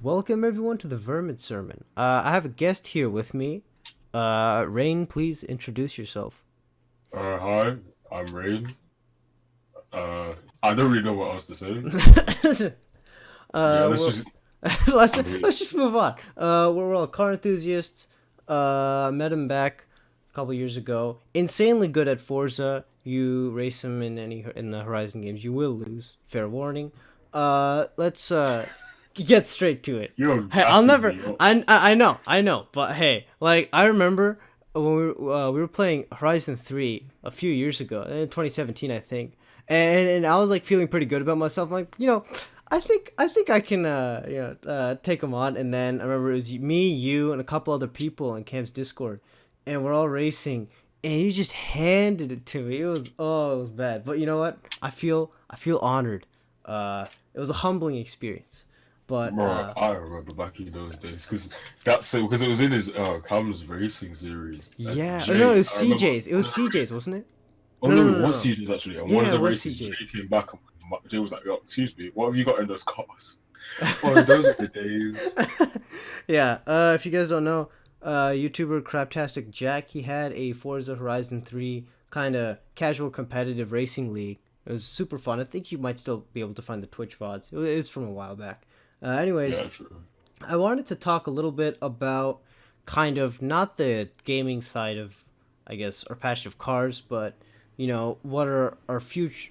welcome everyone to the Vermin Sermon. I have a guest here with me. Reiyn, please introduce yourself. Hi, I'm Reiyn. Uh, I don't really know what else to say, so uh, yeah, let's well, just. let's I'm here. let's just move on. We're all car enthusiasts. Met him back a couple years ago. Insanely good at Forza. You race him in the Horizon games, you will lose. Fair warning. Let's get straight to it. You're Hey, I'll gassing never. me up. I know, but hey, like I remember when we were playing Horizon 3 a few years ago, in 2017, I think, and I was like feeling pretty good about myself. Like, I think I can take him on. And then I remember it was me, you, and a couple other people in Cam's Discord, and we're all racing. And you just handed it to me. It was bad. But you know what? I feel honored. It was a humbling experience. But Bro, I remember back in those days because it was in his Cam's racing series and yeah, or no, it Jay. was I remember CJ's. It one was of the CJ's, races. wasn't it? Oh No, no, no, no, it no, was no. CJ's actually. And one Yeah, of it the was races, CJ's. Jay came back and Jay was like, "Yo, excuse me, what have you got in those cars?" Oh, those were the days. Yeah. If you guys don't know, YouTuber Craptastic Jack, he had a Forza Horizon 3 kind of casual competitive racing league. It was super fun. I think you might still be able to find the Twitch VODs. It was from a while back. Anyways, Yeah, true. I wanted to talk a little bit about kind of not the gaming side of, I guess, our passion of cars, but what are our future,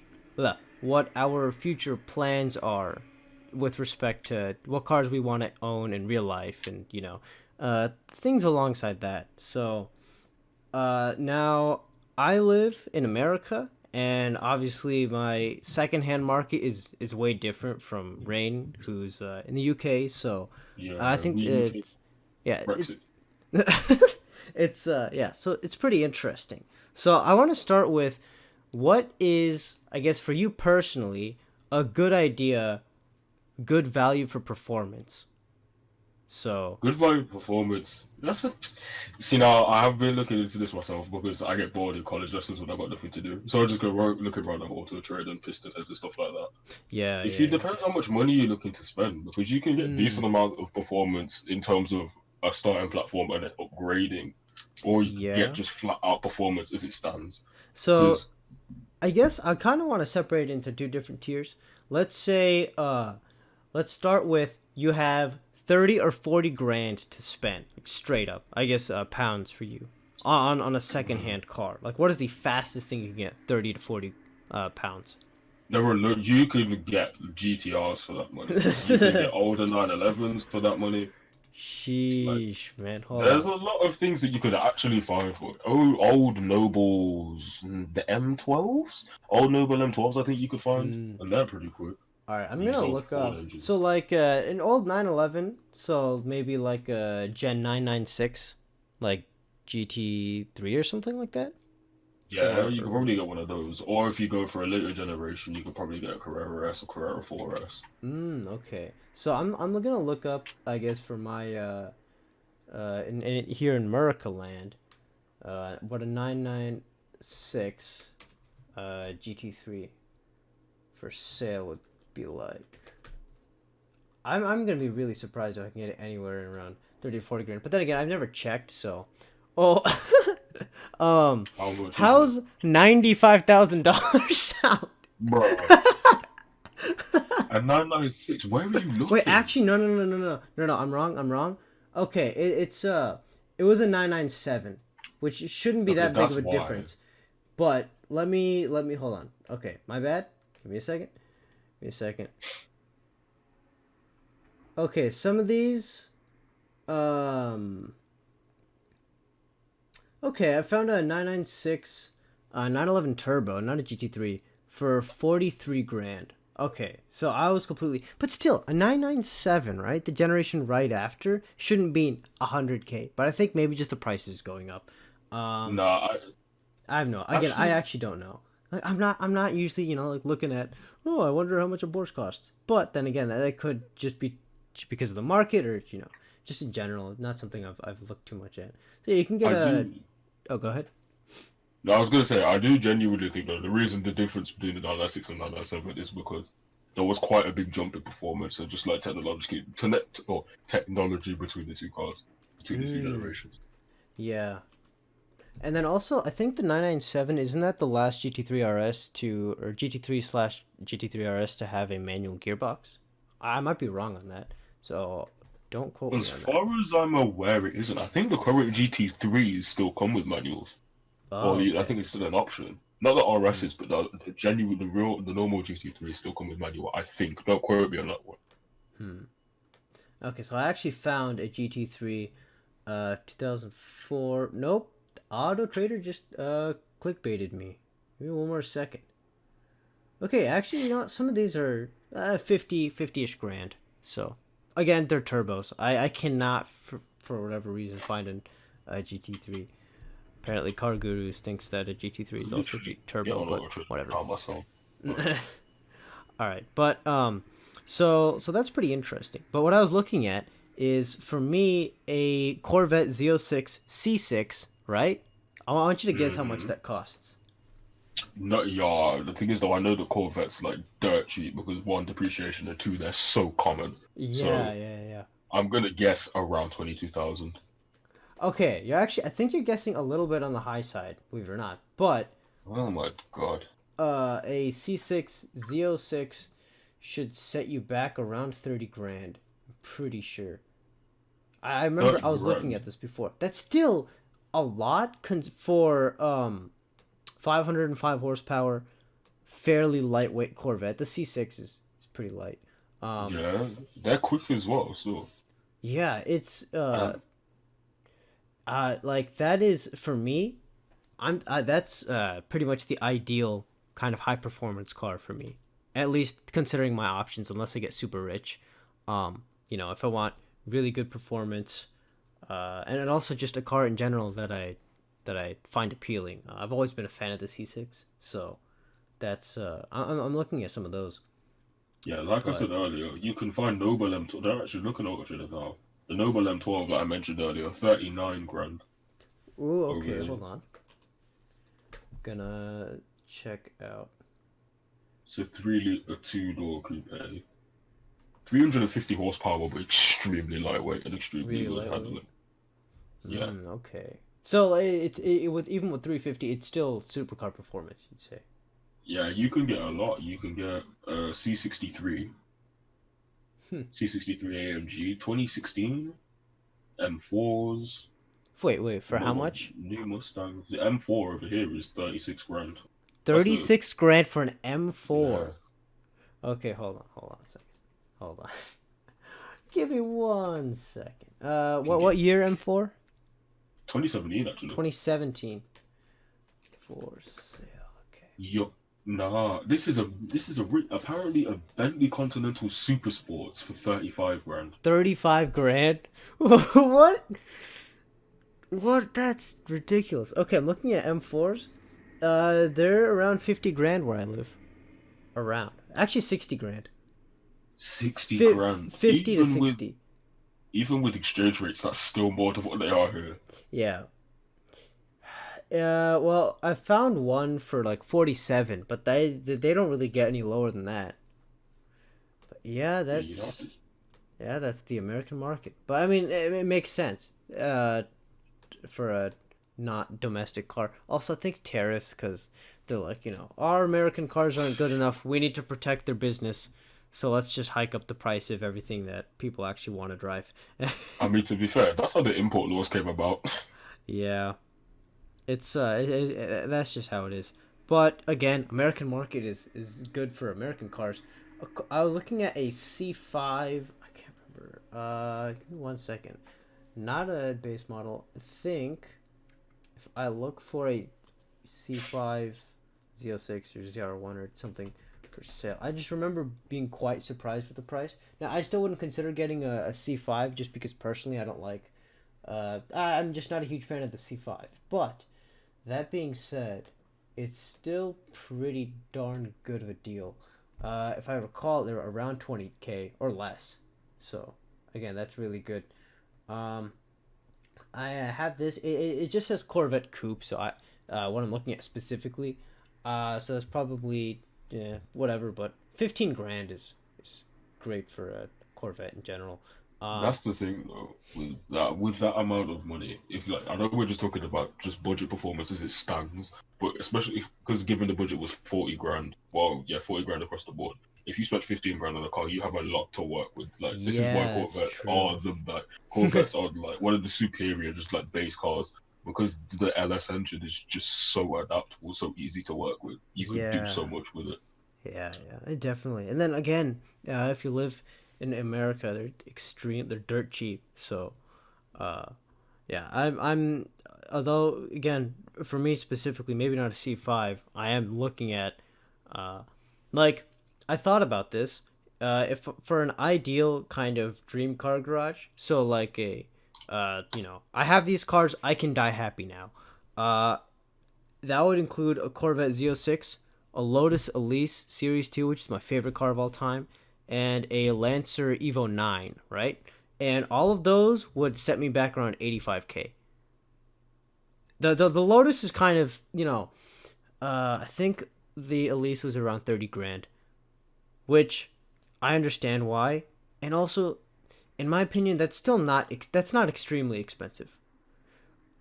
what our future plans are with respect to what cars we want to own in real life, and things alongside that. So now I live in America, and obviously my secondhand market is way different from Rain, who's in the UK. So I Yeah, think we think yeah, Brexit. yeah. So it's pretty interesting. So I want to start with what is, I guess, for you personally, a good idea, good value for performance. So Good value performance. That's a see now. I have been looking into this myself because I get bored in college lessons when I got nothing to do. So I just go looking around the auto trade and piston heads and stuff like that. yeah, If yeah, you yeah. depends how much money you're looking to spend because you can get decent Mm, amount of performance in terms of a starting platform and then upgrading, or you could get yeah. just flat out performance as it stands. So Because I guess I kind of want to separate it into two different tiers. Let's say, let's start with you have 30 or 40 grand to spend, like straight up. I guess pounds for you on a secondhand car. Like, what is the fastest thing you can get? 30 to 40 pounds. there are you could get GTRs for that money. You can get older 911s for that money. Like Sheesh, man. Hold there's on. a lot of things that you could actually find for oh old nobles, the M12s, old noble M12s. I think you could find, Hmm. and they're pretty quick. All right, I'm You gonna sell look full up. engines. So like an old 911, so maybe like a Gen 996, like GT3 or something like that. Yeah, Or, you could or probably get one of those. Or if you go for a later generation, you could probably get a Carrera S or Carrera 4S. okay. So I'm gonna look up, I guess, for my in here in America land, what a 996 GT3 for sale would be like. I'm gonna be really surprised if I can get it anywhere in around 30 to 40 grand. But then again, I've never checked, so. Oh, How much is it? how's $95,000 sound? Bro, a 996, where are you Wait, looking? actually, no, no, no, no, no, no, no. I'm wrong. I'm wrong. Okay, it was a 997, which shouldn't be Okay, that big of that's a why. difference. But let me hold on. Okay, my bad. Give me a second. Give me a second. Okay, some of these, um, okay, I found a 996, 911 Turbo, not a GT3, for 43 grand. Okay, so I was completely, but still, a 997, right? The generation right after shouldn't be 100K, but I think maybe just the price is going up. Um, Nah, I have no, again, I actually, actually don't know. Like, I'm not usually, like looking at, oh, I wonder how much a Porsche costs. But then again, that could just be just because of the market, or just in general, not something I've looked too much at. So yeah, you can get I a. do. Oh, go ahead. No, I was gonna say I do genuinely think that the reason the difference between the 996 and 997 is because there was quite a big jump in performance and just like technology between the two cars, between the two Mm, generations. yeah. And then also, I think the 997 isn't that the last GT3 RS to or GT3 slash GT3 RS to have a manual gearbox? I might be wrong on that, so don't quote me As on that. far as I'm aware, it isn't. I think the current GT3s still come with manuals, Oh, or I okay. think it's still an option. Not the Hmm. RSs, but the genuine, the normal GT3s still come with manual. I think. Don't quote me on that one. Hmm. Okay, so I actually found a GT3, 2004. Nope, Auto Trader just clickbaited me. Give me one more second. Okay, actually, you know what? Some of these are 50-ish grand. So, again, they're turbos. I cannot, for whatever reason, find a GT3. Apparently, Car Gurus thinks that a GT3 is also Literally get turbo, on but Auto Trader whatever. now myself. All But right, but so that's pretty interesting. But what I was looking at is for me a Corvette Z06 C6, right? I want you to guess how much hmm that costs. no, yeah. The thing is, though, I know the Corvette's like dirt cheap because one, depreciation, and two, they're so common. Yeah, So yeah, yeah. I'm gonna guess around 22,000. Okay, you're actually I think you're guessing a little bit on the high side, believe it or not. But Oh my god. a C6 Z06 should set you back around 30 grand. I'm pretty sure. I remember 30 I was looking grand. at this before. That's still a lot for 505 horsepower, fairly lightweight Corvette. The C6 is pretty light. Um, Yeah, they're quick as well. So, yeah, it's and like that is for me. I'm that's pretty much the ideal kind of high performance car for me. At least considering my options, unless I get super rich. If I want really good performance, and also just a car in general that I find appealing. I've always been a fan of the C6, so that's I'm looking at some of those. yeah, like I But said earlier, you can find Noble M12. They're actually looking over to it now. The Noble M12 that I mentioned earlier, 39 grand ooh, over okay, here. hold on. Gonna check out It's a 3 liter two-door coupe. 350 horsepower, but extremely lightweight and extremely really good lightweight. handling. Yeah, Okay. So it with even with 350, it's still supercar performance. You'd say. yeah, you can get a lot. You can get C63, Hmm. C63 AMG, 2016 M4s. Wait. For how No, much? new Mustangs. The M4 over here is 36 grand. That's the 36 grand for an yeah. M4. Okay, hold on a second. Hold on. Give me one second. Can What get year M4? 2017 actually. 2017. For sale. Okay. Yup. Nah, apparently a Bentley Continental Super Sports for 35 grand. 35 grand? What? What? That's ridiculous. Okay, I'm looking at M4s. They're around 50 grand where I live. Around. Actually 60 grand. 60 grand. 50 to 60. Even with exchange rates, that's still more than what they are here. Yeah. Well, I found one for like 47, but they don't really get any lower than that. But Yeah, you know. yeah, that's the American market. But I mean, it makes sense. For a not domestic car. Also, I think tariffs because they're like, our American cars aren't good enough. We need to protect their business. So let's just hike up the price of everything that people actually want to drive. I mean, to be fair, that's how the import laws came about. Yeah, it's that's just how it is. But again, American market is good for American cars. I was looking at a C5. I can't remember. Give me one second. Not a base model. I think if I look for a C5 Z06 or ZR1 or something for sale, I just remember being quite surprised with the price. Now, I still wouldn't consider getting a C5 just because personally I don't like. I'm just not a huge fan of the C5. But that being said, it's still pretty darn good of a deal. If I recall, they're around 20K or less. So, again, that's really good. Um, I have this. It just says Corvette Coupe, so what I'm looking at specifically. So that's probably whatever, but 15 grand is great for a Corvette in general. Um, That's the thing though, with that amount of money, if like I know we're just talking about just budget performance as it stands, but especially because given the budget was 40 grand, well yeah, 40 grand across the board. If you spent 15 grand on a car, you have a lot to work with. Like this is why yeah, it's true. Corvettes are like one of the superior just like base cars because the LS engine is just so adaptable, so easy to work with. You could do Yeah, so much with it. definitely. And then again, if you live in America, they're extreme. They're dirt cheap. So, uh, yeah, I'm. Although again, for me specifically, maybe not a C5. I am looking at, uh, like, I thought about this. If for an ideal kind of dream car garage, so like I have these cars. I can die happy now. Uh, that would include a Corvette Z06, a Lotus Elise Series 2, which is my favorite car of all time, and a Lancer Evo 9, right? And all of those would set me back around 85K. The Lotus is kind of, I think the Elise was around 30 grand, which I understand why. And also, in my opinion, that's not extremely expensive.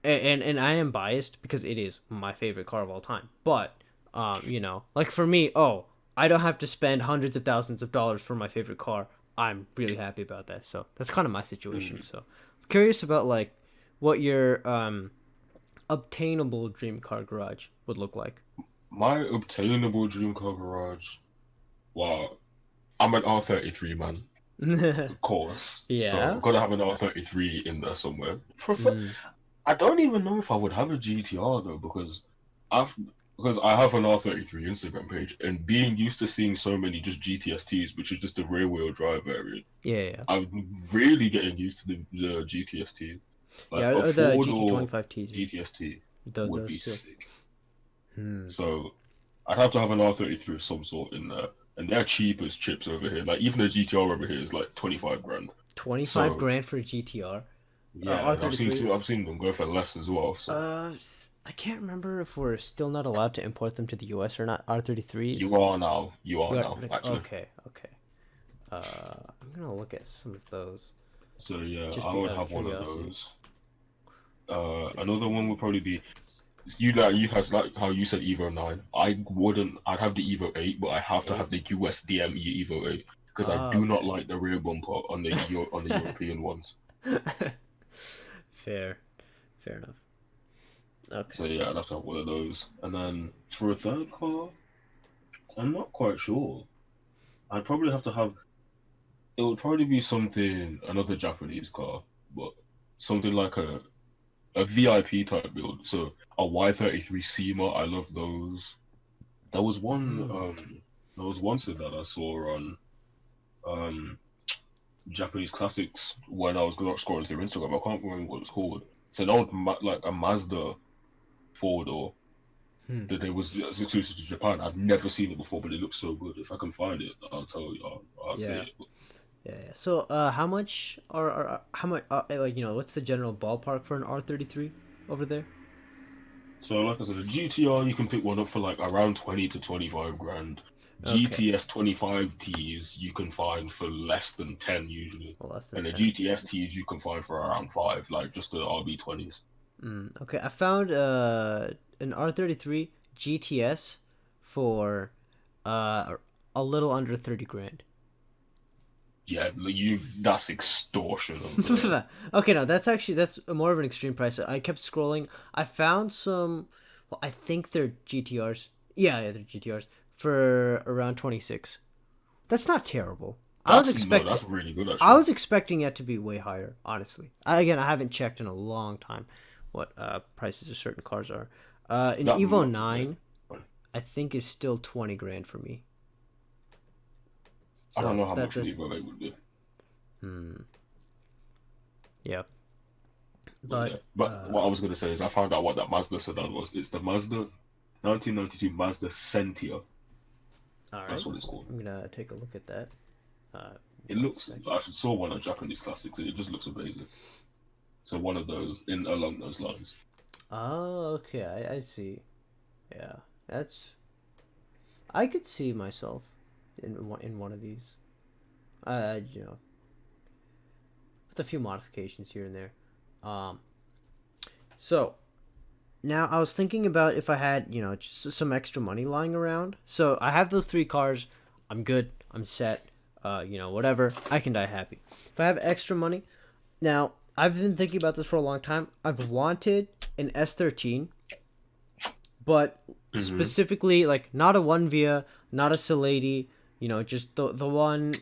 And I am biased because it is my favorite car of all time. But like for me, I don't have to spend hundreds of thousands of dollars for my favorite car. I'm really happy about that. So that's kind of my situation. Mm. So I'm curious about like what your obtainable dream car garage would look like. My obtainable dream car garage. Wow, I'm an R33 man, of course. So Yeah. I've got to have an R33 in there somewhere. Mm. I don't even know if I would have a GTR though, I've because I have an R33 Instagram page, and being used to seeing so many just GTSTs, which is just the rear wheel drive variant, Yeah, yeah, I'm really getting used to the GTST. Like yeah. a Or the four door GT25Ts. Yeah. GTST would be Those too. sick. Hmm. So I'd have to have an R33 of some sort in there. And they're cheap as chips over here. Like even the GTR over here is like 25 grand. 25 So grand for a GTR. yeah, and R33. I've seen them go for less as well. So I can't remember if we're still not allowed to import them to the US or not. R33s. you are You are now like, actually. okay, okay. I'm gonna look at some of those. So yeah, Just I be would out of have one of curiosity. those. Another one would 33. probably be you has like how you said Evo 9. I wouldn't. I'd have the Evo 8, but I have to have 8. the USDME Evo 8 because I do not Okay. like the rear bumper on the European ones. Fair. Fair enough. Okay. So yeah, I'd have to have one of those. And then for a third car, I'm not quite sure. I'd probably have to have. It would probably be another Japanese car, but something like a VIP type build. So a Y33 SEMA, I love those. There was one Hmm. there was one set that I saw on um Japanese classics when I was scrolling through Instagram. I can't remember what it's called. It's an old like a Mazda four door Hmm. that it was exclusive to Japan. I've never seen it before, but it looks so good. If I can find it, I'll tell you. I'll say Yeah. it. Yeah, yeah. So, how much how much like what's the general ballpark for an R33 over there? So, like I said, the GTR you can pick one up for like around 20 to 25 grand. Okay, GTS 25Ts you can find for less than 10 usually, well, less than and the 10. GTS Ts you can find for around 5, like just the RB20s. Okay, I found an R33 GTS for uh a little under 30 grand. Yeah, that's extortion over there. Okay, no, that's more of an extreme price. I kept scrolling. I found some. Well, I think they're GTRs. Yeah, yeah, they're GTRs for around 26. That's not terrible. I was That's no, expecting. that's really good I actually. was expecting it to be way higher. Honestly, again, I haven't checked in a long time what prices of certain cars are. An That Evo yeah. 9, I think, is still 20 grand for me. I don't So know how that much an does. Evo 8 would be, Hmm. Yeah, but yeah. but But what I was gonna say is I found out what that Mazda sedan was. It's the Mazda 1992 Mazda Sentia. all That's right. what it's called. I'm gonna take a look at that. It One looks. second. I saw one of Japanese classics. And it just looks amazing. So one of those in along those lines. Oh, okay. I see. Yeah, that's. I could see myself. in one of these. You know, with a few modifications here and there. Um, so now I was thinking about if I had, you know, just some extra money lying around. So I have those three cars. I'm good. I'm set. You know, whatever. I can die happy. If I have extra money, now I've been thinking about this for a long time. I've wanted an S13, but Hmm. specifically like not a one via, not a Salady. You know, just the one.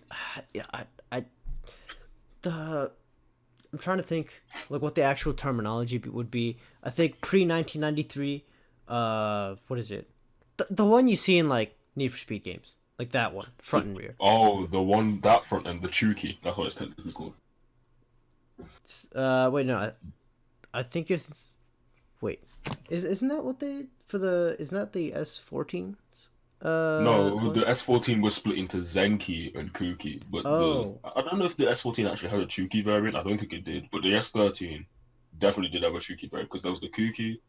Yeah, I the I'm trying to think like what the actual terminology would be. I think pre 1993. What is it? The one you see in like Need for Speed games, like that one, front and rear. Oh, the one that front end, the Chuki. That's what it's technically called. Wait, no, I think you're. Wait, isn't that what they for the? Isn't that the S14? No, Cars? the S14 was split into Zenki and Kuki, but the Oh, I don't know if the S14 actually had a Chuki variant. I don't think it did, but the S13 definitely did have a Chuki variant because there was the Kuki,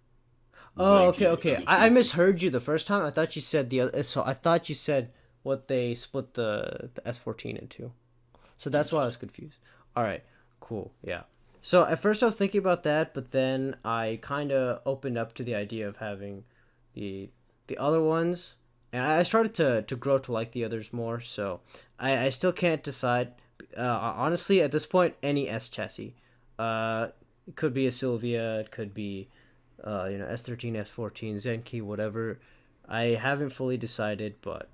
oh, okay, Zenki, okay. and the I Chuki. misheard you the first time. I thought you said the other. So I thought you said what they split the S14 into. So that's why I was confused. All right, cool. Yeah. So at first I was thinking about that, but then I kind of opened up to the idea of having the the other ones, and I started to grow to like the others more. So I still can't decide. Honestly, at this point, any S chassis. It could be a Sylvia. It could be, you know, S13, S14, Zenki, whatever. I haven't fully decided, but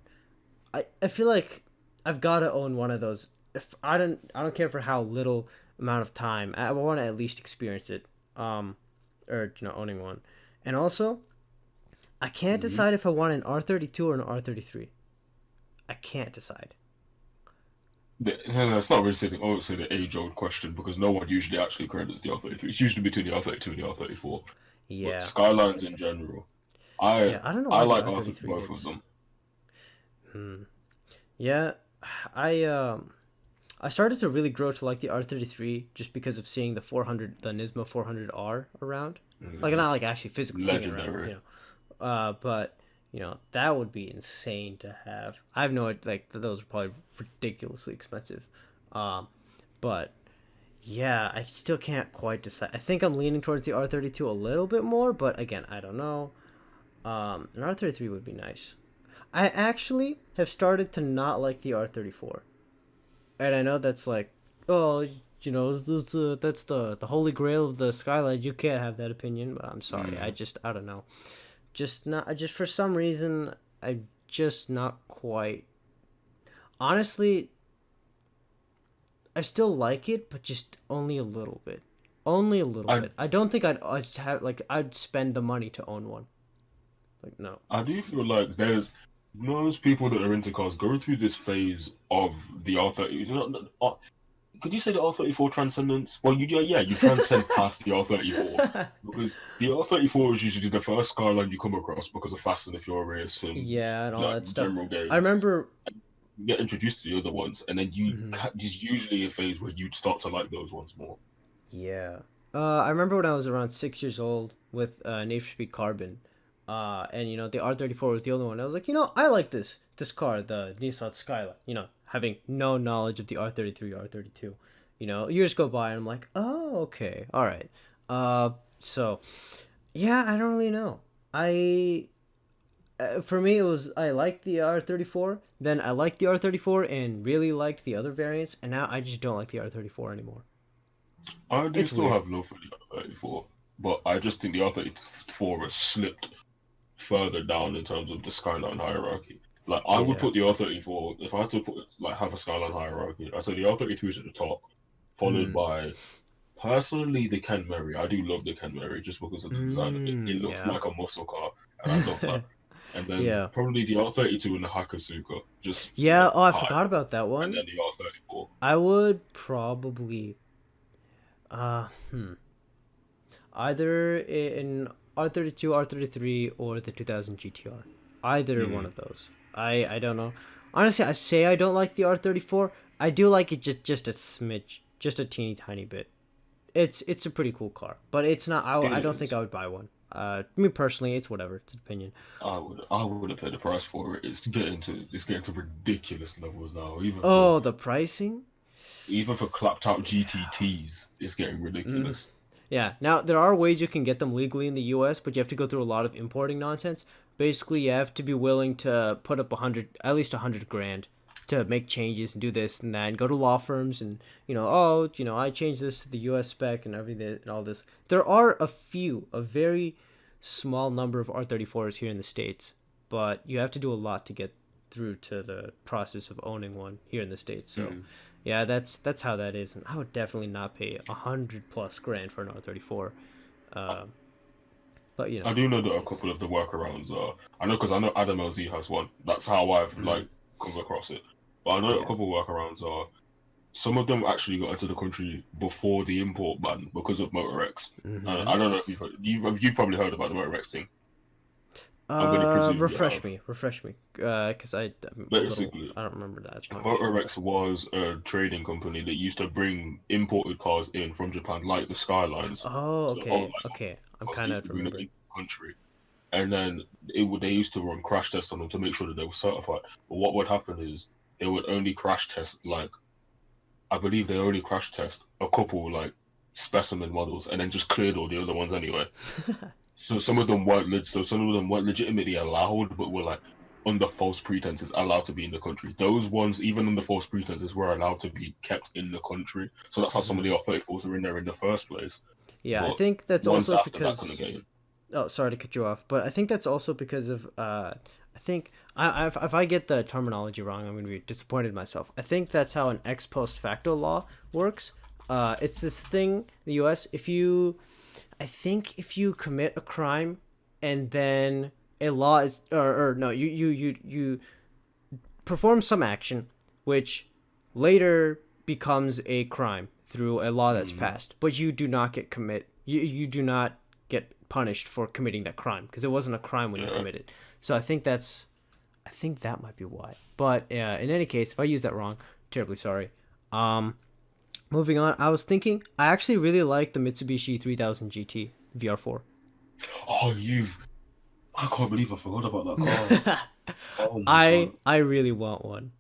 I feel like I've got to own one of those. If I don't care for how little amount of time. I want to at least experience it. Or you know, owning one, and also I can't Hmm. decide if I want an R32 or an R33. I can't decide. It's not really saying, oh, it's an age-old question because no one usually actually credits the R33. It's usually between the R32 and the R34. But Yeah, Skylines in general, I yeah. I don't know I why the like R33 both of gets. them. Hmm. Yeah, I I started to really grow to like the R33 just because of seeing the 400, the Nismo 400R around. Like Mm, not like actually physically seeing it around, you legendary. know. But you know that would be insane to have. I have no like those are probably ridiculously expensive. Um, but yeah, I still can't quite decide. I think I'm leaning towards the R32 a little bit more, but again, I don't know. An R33 would be nice. I actually have started to not like the R34, and I know that's like, oh, you know, that's the holy grail of the Skyline. You can't have that opinion, but I'm sorry. Mm. I don't know. Just not. I just for some reason I'm just not quite. Honestly, I still like it, but just only a little bit. Only a little I bit. I don't think I'd have like I'd spend the money to own one. Like no. I do feel like there's most people that are into cars go through this phase of the R30. Could you say the R34 transcendence? Well, you transcend past the R34 because the R34 is usually the first Skyline you come across because of Fast and the Furious and Yeah, and all like that stuff. general I games. remember. You get introduced to the other ones, and then Mhm. just usually a phase where you'd start to like those ones more. Yeah. I remember when I was around 6 years old with Need for Speed Carbon, and you know the R34 was the only one. I was like, you know, I like this car, the Nissan Skyline. You know, having no knowledge of the R33, R32. You know, years go by, and I'm like, oh, okay, all right. So yeah, I don't really know. I For me it was I liked the R34, then I liked the R34 and really liked the other variants, and now I just don't like the R34 anymore. I do It's still weird. have love for the R34, but I just think the R34 has slipped further down in terms of the Skyline hierarchy. Like I would Yeah. put the R34 if I had to put like have a Skyline hierarchy. I say the R33 is at the top, followed Hmm. by personally the Ken Murray. I do love the Ken Murray just because of the design of it. Mm, It looks yeah. like a muscle car, and I love that. And then Yeah. probably the R32 and the Hakosuka, just Yeah. Oh, I high forgot up, about that and one. then the R34. I would probably uh hmm, either in R32, R33, or the 2000 GTR. Either one Mm. of those. I don't know. Honestly, I say I don't like the R34. I do like it just a smidge, just a teeny tiny bit. It's a pretty cool car, but it's not. It I don't think is. I would buy one. Me personally, it's whatever. It's an opinion. I would have paid the price for it. It's getting to ridiculous levels now. Oh, the pricing. Even for clapped out GTTs, it's getting Mm. ridiculous. Yeah. Now there are ways you can get them legally in the U.S., but you have to go through a lot of importing nonsense. Basically, you have to be willing to put up at least 100 grand, to make changes and do this and that, and go to law firms and I changed this to the U.S. spec and everything and all this. There are a very small number of R34s here in the states, but you have to do a lot to get through to the process of owning one here in the states. So Mm. yeah, that's how that is, and I would definitely not pay 100 plus grand for an R34. Uh, but I do know that a couple of the workarounds are. I know because I know Adam LZ has one. That's how I've mm, come across it. But I know a yeah. couple of workarounds are. Some of them actually got into the country before the import ban because of Motor X. Mm-hmm. I don't know if you've probably heard about the Motor X thing. I'm going to presume you have. Refresh me, because I'm a little, Basically, I don't remember that as much. Motor X was a trading company that used to bring imported cars in from Japan, like the Skylines. Oh, So, okay, okay, I'm cars, they kind used of to bring them remembering. into the country. And then they used to run crash tests on them to make sure that they were certified. But what would happen is they would only crash test like I believe they only crash test a couple like specimen models and then just cleared all the other ones anyway. So some of them weren't legitimately allowed, but were like under false pretenses allowed to be in the country. Those ones, even under false pretenses, were allowed to be kept in the country. So that's how some of Hmm. the R34s are in there in the first place. Yeah, I But think that's ones also after that couldn't because. get in. Oh, sorry to cut you off, but I think that's also because of. I think if I get the terminology wrong, I'm going to be disappointed in myself. I think that's how an ex post facto law works. It's this thing in the U.S. I think if you commit a crime, and then a law is, or no, you perform some action, which later becomes a crime through a law that's Mm, passed, but you do not get punished for committing that crime because it wasn't a crime when you yeah. committed. So I think that might be why. But in any case, if I use that wrong, terribly sorry. Um, Moving on, I was thinking I actually really like the Mitsubishi 3000 GT VR4. Oh, I can't believe I forgot about that car. Oh my I god. I really want one.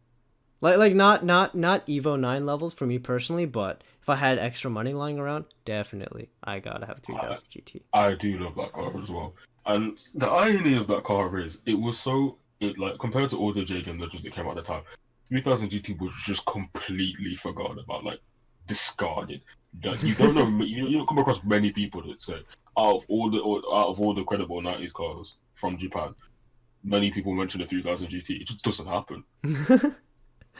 Like not Evo 9 levels for me personally, but if I had extra money lying around, definitely I gotta have a I, 3000 GT. I do love that car as well. And the irony of that car is, it like compared to all the JDM Legends that came out at the time, 3000 GT was just completely forgotten about, like discarded. That you don't know, you don't come across many people that say out of all the credible 90s cars from Japan, many people mention the 3000 GT. It just doesn't happen.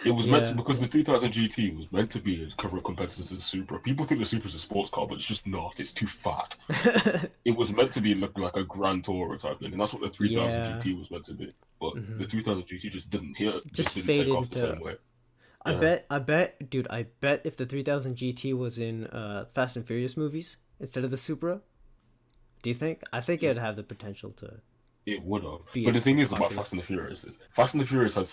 It was meant to Yeah. because the 3000 GT was meant to be a cover competitor to the Supra. People think the Supra's a sports car, but it's just not. It's too fat. It was meant to be like a Grand Tourer type thing, and that's what the 3000 Yeah. GT was meant to be. But the Hmm. 3000 GT Just just didn't take faded off the into. same way. Yeah, Dude, I bet if the 3000 GT was in Fast and Furious movies instead of the Supra, do you think? I think it'd have the potential to it would have. be But as the thing is about popular. Fast and the Furious is Fast and the Furious had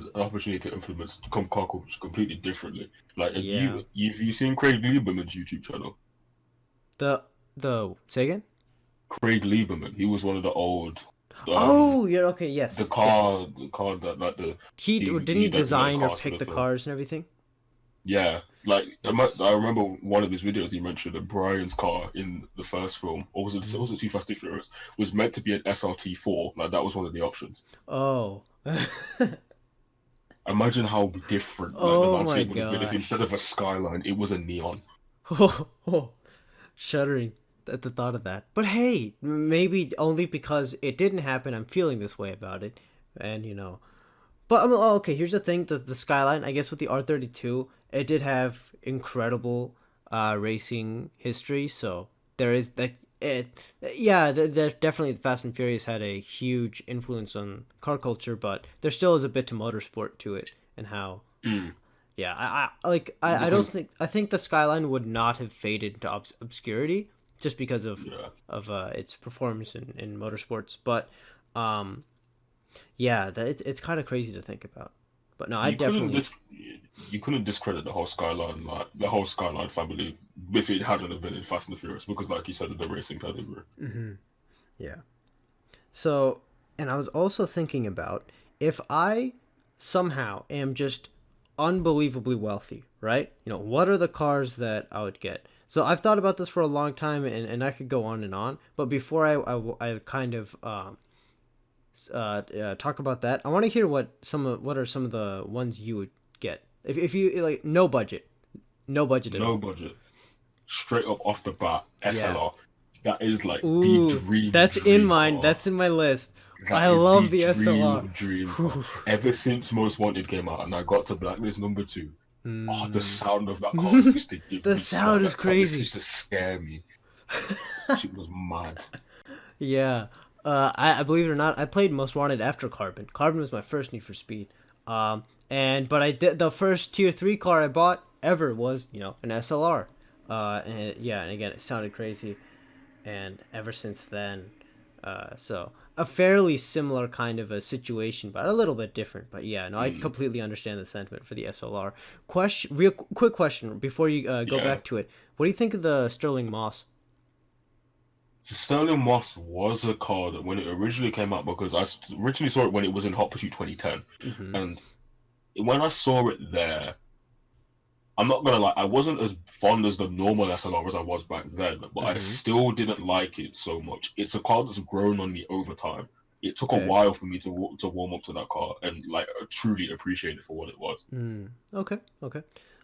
an opportunity to influence car culture completely differently. Like, have Yeah. you seen Craig Lieberman's YouTube channel? The say again? Craig Lieberman, he was one of the old Oh, yeah. Okay. Yes. Yes. the car that like the He didn't he he designated design or cars for pick the the film. cars and everything. Yeah, like Yes. I remember one of his videos. He mentioned that Brian's car in the first film, or Mhm. was it Too Fast Too Furious, was meant to be an SRT4. Like that was one of the options. Oh. Imagine how different like the Oh my landscape would have been if instead gosh. of a Skyline, it was a neon. Oh, shuddering at the thought of that. But hey, maybe only because it didn't happen, I'm feeling this way about it. And but okay. Here's the thing: the Skyline. I guess with the R32, it did have incredible racing history. So there is that. It yeah, there's definitely Fast and Furious had a huge influence on car culture, but there still is a bit to motorsport to it and how Mm, yeah, I don't because think I think the Skyline would not have faded into obscurity just because yeah, of its performance in motorsports. But um, yeah, it's kind of crazy to think about. But no, I you couldn't definitely. dis you couldn't discredit the whole Skyline family if it hadn't have been in Fast and the Furious because, like you said, of the racing pedigree. Mhm. Yeah. So, and I was also thinking about if I somehow am just unbelievably wealthy, right? What are the cars that I would get? So I've thought about this for a long time, and I could go on and on. But before I kind of talk about that, I want to hear what are some of the ones you would get if you like no budget at No all. budget. Straight up off the bat, Yeah. SLR. That is like the Ooh, dream, that's in dream mine. car. That's in my list. That I is love the the SLR. dream, dream car. Whew. Ever since Most Wanted came out and I got to Blacklist number two, oh, the Mm. sound of that car used to give The me sound is bollocks. Like, this crazy. used to scare me. Shit was mad. Yeah. I believe it or not, I played Most Wanted after Carbon. Carbon was my first Need for Speed. But I did the first tier 3 car I bought ever was an SLR. And again, it sounded crazy, and ever since then, so a fairly similar kind of a situation, but a little bit different. But yeah, no, I Mm, completely understand the sentiment for the SLR. Real quick question before you go yeah. back to it. What do you think of the Sterling Moss? The Sterling Moss was a car that when it originally came out, because originally saw it when it was in Hot Pursuit 2010, Mm-hmm. and when I saw it there, I'm not gonna lie, I wasn't as fond as the normal SLR as I was back then, but I Mm-hmm. still didn't like it so much. It's a car that's grown on me over time. It took a Okay. while for me to warm up to that car and like truly appreciate it for what it was. Mm. Okay. Okay.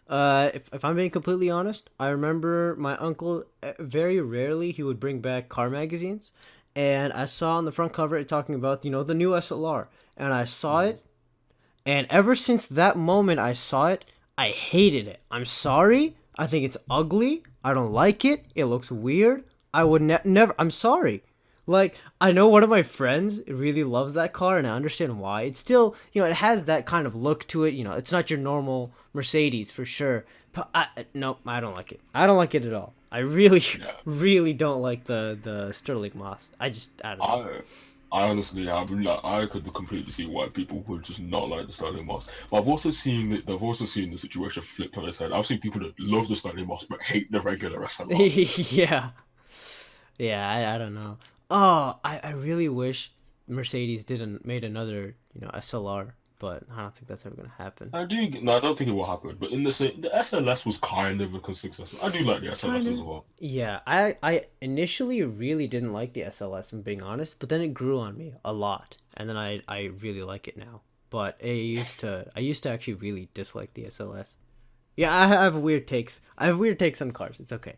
If I'm being completely honest, I remember my uncle very rarely he would bring back car magazines, and I saw on the front cover it talking about the new SLR, and I saw Mm. it, and ever since that moment I saw it, I hated it. I'm sorry. I think it's ugly. I don't like it. It looks weird. I would never. I'm sorry. Like, I know one of my friends really loves that car, and I understand why. It's still, it has that kind of look to it. It's not your normal Mercedes for sure. But nope, I don't like it. I don't like it at all. I really, Yeah, really don't like the Sterling Moss. I don't know. I I honestly, I mean, like, I could completely see why people would just not like the Sterling Moss. But I've also seen the situation flipped on its head. I've seen people that love the Sterling Moss but hate the regular SLR. Yeah. Yeah, I don't know. Oh, I really wish Mercedes didn't made another, SLR, but I don't think that's ever gonna happen. No, I don't think it will happen. But in the same, the SLS was kind of a success. I do like the Kind SLS as of. well. Yeah, I initially really didn't like the SLS, I'm being honest, but then it grew on me a lot, and then I really like it now. But I used to actually really dislike the SLS. Yeah, I have weird takes. I have weird takes on cars. It's okay.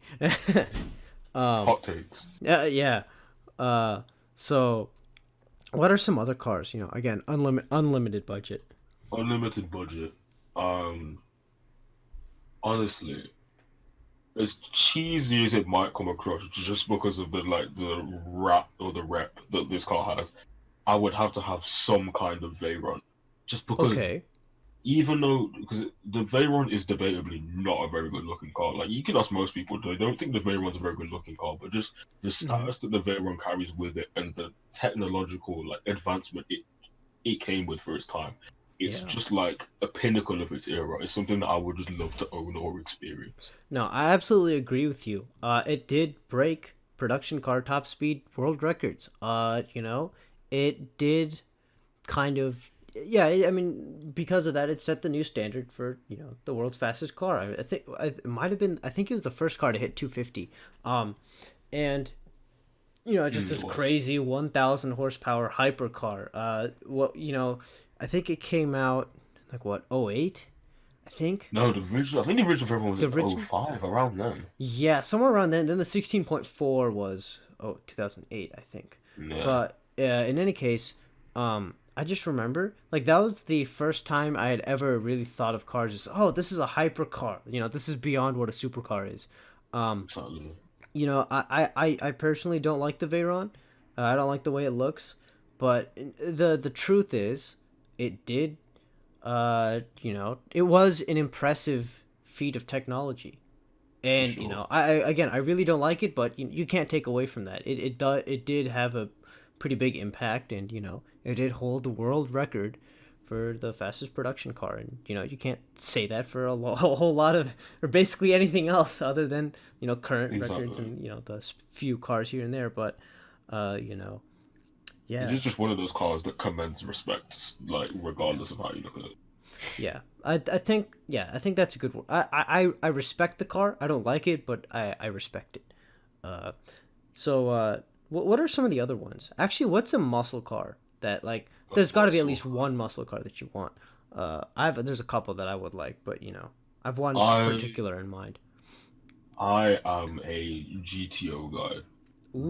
um, Hot takes, yeah. Uh, so what are some other cars? Again, unlimited budget. unlimited budget. Um, honestly, as cheesy as it might come across, just because of the rap or the rep that this car has, I would have to have some kind of Veyron, just because Okay. even though because the Veyron is debatably not a very good looking car. Like you can ask most people, they don't think the Veyron's a very good looking car, but just the Hmm. status that the Veyron carries with it and the technological like advancement it came with for its time, it's Yeah. just like a pinnacle of its era. It's something that I would just love to own or experience. No, I absolutely agree with you. It did break production car top speed world records. It did kind of. Yeah, I mean, because of that, it set the new standard for the world's fastest car. I think it might have been. I think it was the first car to hit 250. And just It this was. crazy 1,000 horsepower hypercar. I think it came out like what, '08, I think. No, I think the original Veyron was The in oh original. 05 around then. Yeah, somewhere around then. Then the 16.4 was 2008, I think. Yeah. But in any case, I just remember like that was the first time I had ever really thought of cars as, oh, this is a hypercar. This is beyond what a supercar is. Um, Exactly. I personally don't like the Veyron. I don't like the way it looks, but the truth is, it did. It was an impressive feat of technology, For and sure. I really don't like it, but you can't take away from that. It did have a pretty big impact, and it did hold the world record for the fastest production car, and you can't say that for a whole lot of, or basically anything else other than current records Exactly. and the few cars here and there. But You know, It yeah, is just one of those cars that commands respect, like yeah, regardless of how you look at it. yeah. I think yeah, I think that's a good one. I respect the car. I don't like it, but I respect it. Uh, what are some of the other ones? Actually, what's a muscle car that like? A There's got to be at muscle least car. one muscle car that you want. There's a couple that I would like, but I've one I particular in mind. I am a GTO guy.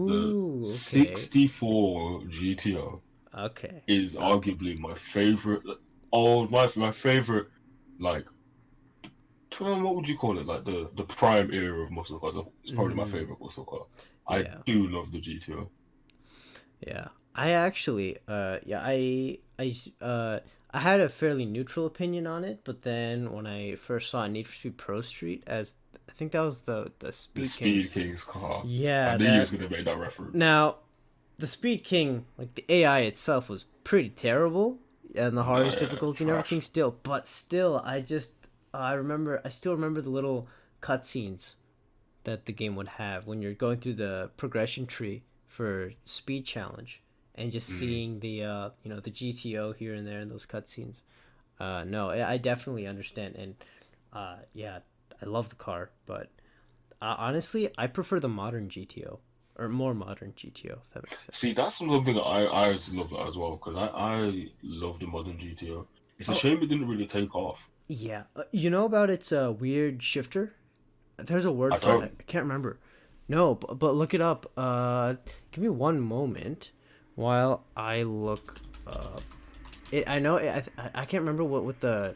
The Ooh, okay, 64 GTO okay, is okay. arguably my favorite. Oh, my favorite, like, what would you call it? Like the prime era of muscle cars. It's probably my Mm, favorite muscle car. I yeah, do love the GTO. yeah. I actually, I had a fairly neutral opinion on it, but then when I first saw Need for Speed Pro Street, as I think that was the The Speed Speed Kings. King's car. I Yeah, knew you was that gonna make that reference. now the Speed King, like the AI itself, was pretty terrible and the Nah, hardest yeah, difficulty and everything. trash. Still, but still, I still remember the little cutscenes that the game would have when you're going through the progression tree for speed challenge and just Mm. seeing the the GTO here and there in those cutscenes. No, I definitely understand, and yeah, I love the car, but honestly, I prefer the modern GTO or more modern GTO. If that makes sense. See, that's something that I just love that as well because I love the modern GTO. It's a Oh shame it didn't really take off. yeah, you know about its weird shifter? There's a word I for it. don't. I can't remember. No, but look it up. Give me one moment while I look up. I know I can't remember what the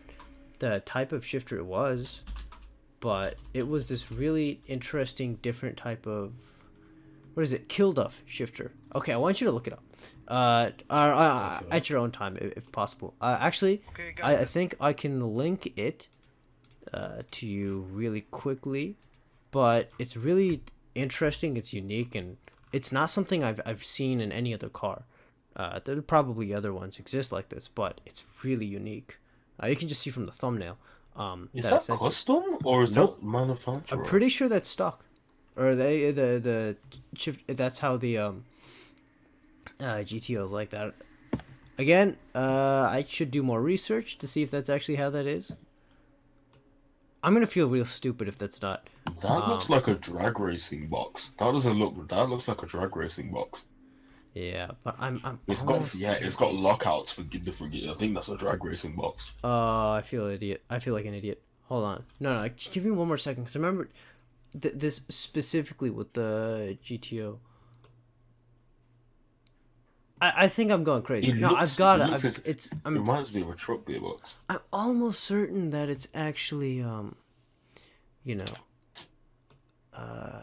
type of shifter it was, but it was this really interesting different type of what is it? Kilduff shifter. Okay, I want you to look it up. Okay. At your own time if possible. Actually, Okay, I guys. think I can link it to you really quickly, but it's really interesting. It's unique, and it's not something I've seen in any other car. There probably other ones exist like this, but it's really unique. You can just see from the thumbnail Is that I that sent you. custom or is Nope, that I'm manufacturer? pretty sure that's stock, or the shift. That's how the GTO is like that. Again, I should do more research to see if that's actually how that is. I'm gonna feel real stupid if that's not. That looks Um, like a drag racing box. That doesn't look. That looks like a drag racing box. yeah, but I'm It's got almost yeah. It's got certain. lockouts for different. I think that's a drag racing box. I feel an idiot. I feel like an idiot. Hold on. No, give me one more second. Cause I remember this specifically with the GTO. I think I'm going crazy. It No, I've looks. got It it. looks. It I'm reminds me of a truck gearbox. I'm almost certain that it's actually you know, uh,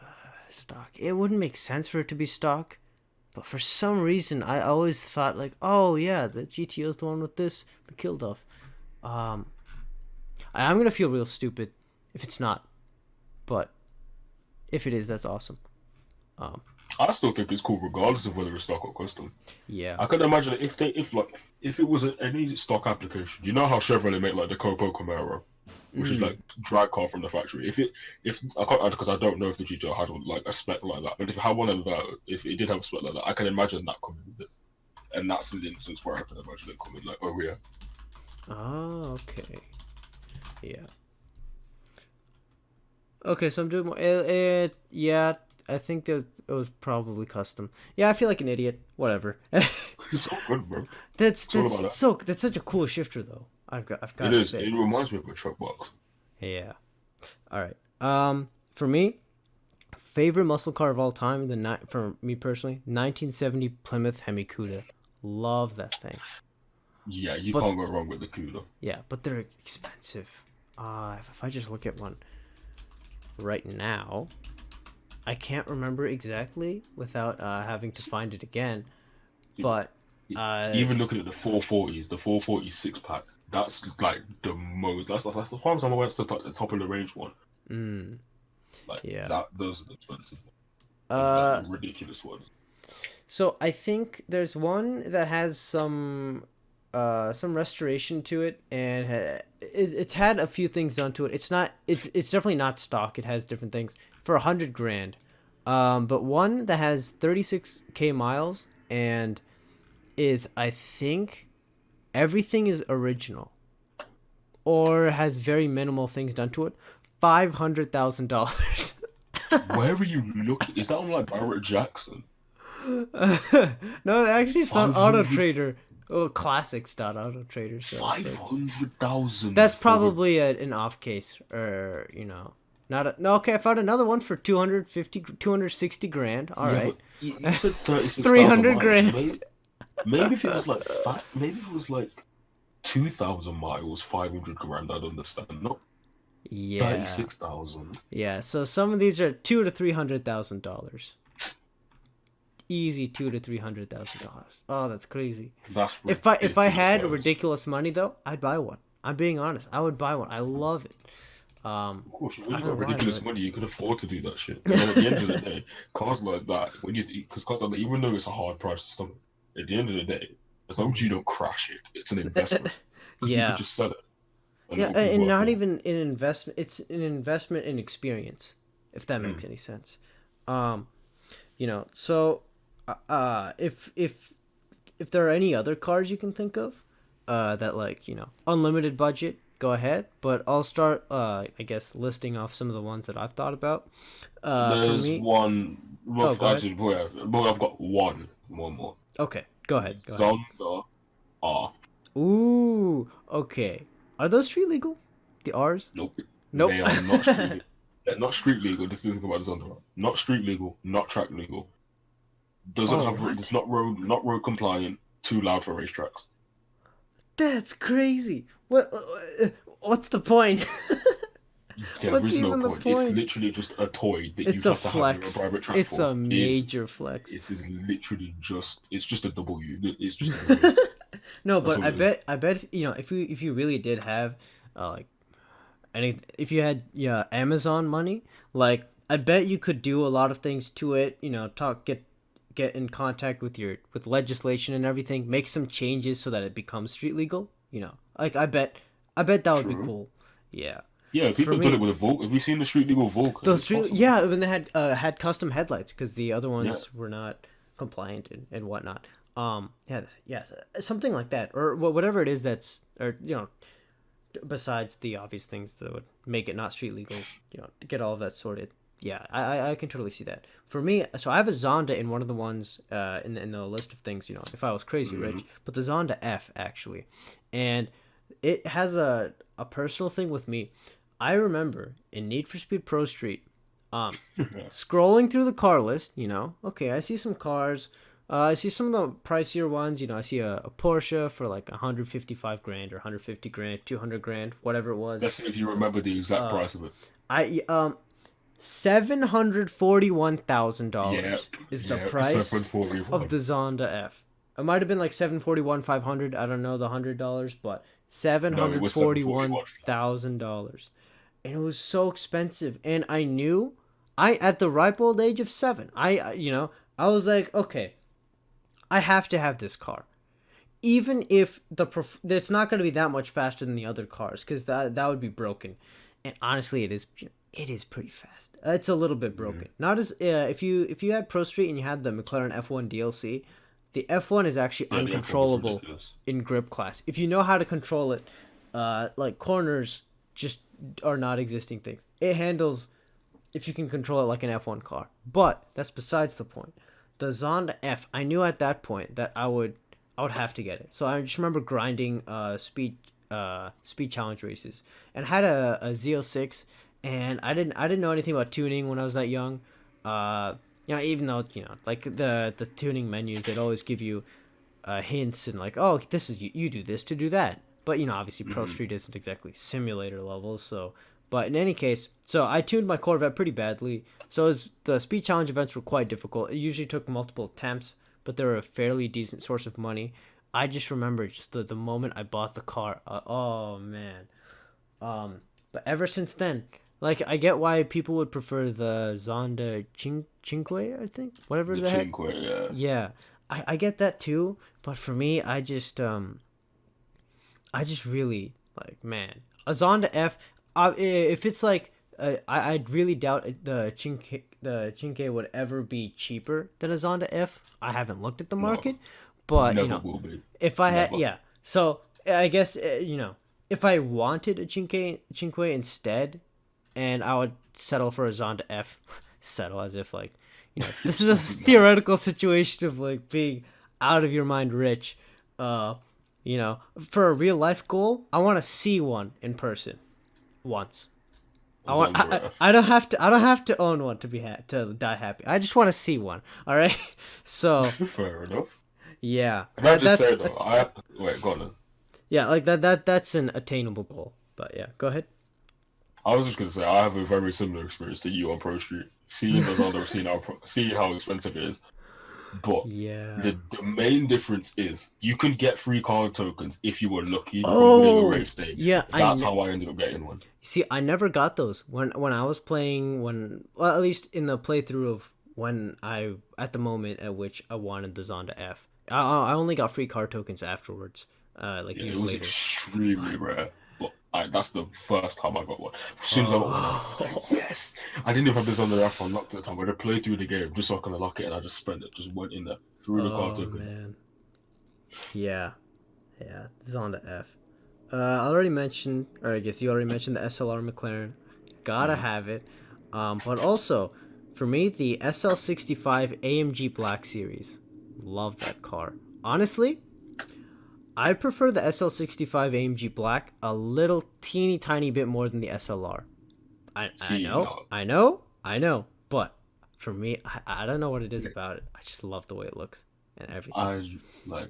stock. It wouldn't make sense for it to be stock, but for some reason I always thought like, oh yeah, the GTO is the one with this, the kill duff. Um, I'm gonna feel real stupid if it's not, but if it is, that's awesome. Um, I still think it's cool regardless of whether it's stock or custom. yeah. I could imagine if it was any stock application, you know how Chevrolet make like the Copo Camaro, which is Mm. like drag car from the factory. If I can't because I don't know if the GTO had like a spec like that, but if it had one of that, if it did have a spec like that, I can imagine that coming with it, and that's an instance where I can imagine it coming like, oh yeah, Oh, okay. Yeah. Okay, so I'm doing more. Yeah, I think that it was probably custom. Yeah, I feel like an idiot. Whatever. it's so good, bro. That's It's all about that. that's such a cool shifter though. I've got It to is. say. It reminds me of a truck box. Yeah. All right. For me, favorite muscle car of all time, for me personally, 1970 Plymouth Hemicuda. Love that thing. Yeah, you But can't go wrong with the Cuda. yeah, but they're expensive. If I just look at one right now, I can't remember exactly without having to find it again. But uh, Even looking at the 440s, the 446 pack, that's like the most. That's the farms I went to the top of the range one. mm, Like yeah. that, those are the expensive, like Uh, ridiculous ones. so I think there's one that has some restoration to it, and it's had a few things done to it. It's definitely not stock. It has different things for 100 grand. But one that has 36K miles and is, I think, everything is original or has very minimal things done to it. $500,000. Where are you looking? Is that on like Barrett Jackson? No, actually, it's on Five Auto hundred, Trader. Oh, classics dot Auto Trader. So it's five like hundred thousand that's for a. probably an off case, or not a, no. Okay, I found another one for 260 grand. All Yeah, right, but you said 36,000 300 miles. grand. Maybe if it was like maybe if it was like 2,000 miles, 500 grand, I'd understand. Not Yeah, 36,000. yeah. So some of these are $200,000 to $300,000. Easy $200,000 to $300,000. Oh, that's crazy. That's If I ridiculous had miles. ridiculous money though, I'd buy one. I'm being honest. I would buy one. I love it. Of course, when I you don't know got why, ridiculous but money, you can afford to do that shit. And then at the end of the day, cars like that, when you because cars like that, even though it's a hard price to stomach, at the end of the day, as long as you don't crash it, it's an investment. Because you could yeah, just sell it and yeah, it'll be and worth not more. even an investment. It's an investment in experience, if that makes Mm. any sense. Um, so, if there are any other cars you can think of, that like unlimited budget, go ahead. But I'll start, I guess, listing off some of the ones that I've thought about. For There's me, one. Well, oh, go ahead. actually, boy, I've got one more. Okay, go ahead. Go ahead. Zonda R. Ooh, okay. Are those street legal? The R's? Nope. Nope. They are not street legal. They're not street legal. This is the thing about the Zonda R. Not street legal, not track legal. Doesn't Oh, have, it's what? not road compliant, too loud for racetracks. That's crazy. What's the point? There What's is no even the point. It's point? literally just a toy that you It's a have to have your flex. private track It's for. a major flex. It is literally just, it's just a W. It's just a number. No, That's but all I it is. bet I bet if you really did have like if you had Amazon money, like I bet you could do a lot of things to it, talk get in contact with legislation and everything, make some changes so that it becomes street legal, Like I bet that would be True. cool. Yeah. Yeah, For people have done it me, with a Volk. Have you seen the street legal Vulcan? those It's street possible. yeah, when they had custom headlights because the other Yeah. ones were not compliant and whatnot. Yeah, yeah, something like that, or whatever it is that's, or besides the obvious things that would make it not street legal, get all of that sorted. Yeah, I can totally see that. For me, so I have a Zonda in one of the ones in the list of things, if I was crazy Hmm. rich, but the Zonda F actually, and it has a personal thing with me. I remember in Need for Speed Pro Street, um, scrolling through the car list, okay, I see some cars. I see some of the pricier ones. I see a Porsche for like 155 grand or 150 grand, 200 grand, whatever it was. Let's see if you remember the exact Uh, price of it. I $741,000 Yep. is the Yep. price of 741. the Zonda F. It might have been like 741,500. I don't know the $100, but seven No, it hundred was forty-one 741. thousand dollars, and it was so expensive. And I knew, at the ripe old age of 7, I was like, okay, I have to have this car, even if it's not going to be that much faster than the other cars, because that would be broken. And honestly, it is pretty fast. It's a little bit Mm. broken. Not as if you had Pro Street and you had the McLaren F1 DLC, the F1 is actually Yeah, the F1 was uncontrollable ridiculous. in grip class. If you know how to control it, like corners just are not existing things. It handles if you can control it like an F1 car. But that's besides the point. The Zonda F, I knew at that point that I would have to get it. So I just remember grinding speed challenge races, and had a Z06, and I didn't know anything about tuning when I was that young. Even though like the tuning menus, they'd always give you hints and like, oh, this is you do this to do that. But obviously Pro Hmm. Street isn't exactly simulator levels, so. But in any case, so I tuned my Corvette pretty badly. The speed challenge events were quite difficult. It usually took multiple attempts, but they were a fairly decent source of money. I just remember just the moment I bought the car. Oh man. But ever since then, like I get why people would prefer the Zonda Cinque, I think, whatever The the heck. Cinque, yeah. Yeah, I get that too. But for me, I just really like, man, a Zonda F. If it's like I really doubt the Chinke would ever be cheaper than a Zonda F. I haven't looked at the No, market, but never will be. if I had, Never. yeah. So I guess if I wanted a Chinque instead, and I would settle for a Zonda F. Settle as if like, this is a theoretical situation of like being out of your mind rich. Uh, for a real life goal, I want to see one in person once. I want. Zonda F. I don't have to own one to to die happy. I just want to see one. All right. So Fair enough. yeah, Can I just say that's though, wait, go on then. yeah, like that's an attainable goal. But yeah, go ahead. I was just gonna say I have a very similar experience to you on Pro Street, seeing the Zonda, seeing how expensive it is. But Yeah. the main difference is you can get free card tokens if you were lucky from winning a Oh, race day. yeah. That's how I ended up getting one. See. I never got those when I was playing. Well, at least in the playthrough of when I at the moment at which I wanted the Zonda F. I only got free card tokens afterwards. Like Yeah, it years was later. extremely rare. But that's the first time I got one. As soon as I got one, I was Oh. like, yes! I didn't even have this on the app unlocked at the time. But I played through the game just so I can unlock it and I just spent it. Just went in there, threw the card Oh token. man. Yeah. Yeah. Zonda F. I already mentioned, or I guess you already mentioned the SLR McLaren. Gotta Mhm. have it. But also, for me, the SL65 AMG Black Series. Love that car. Honestly, I prefer the SL65 AMG Black a little teeny tiny bit more than the SLR. I See, know, now, I know. But for me, I don't know what it is about it. I just love the way it looks and everything. I like.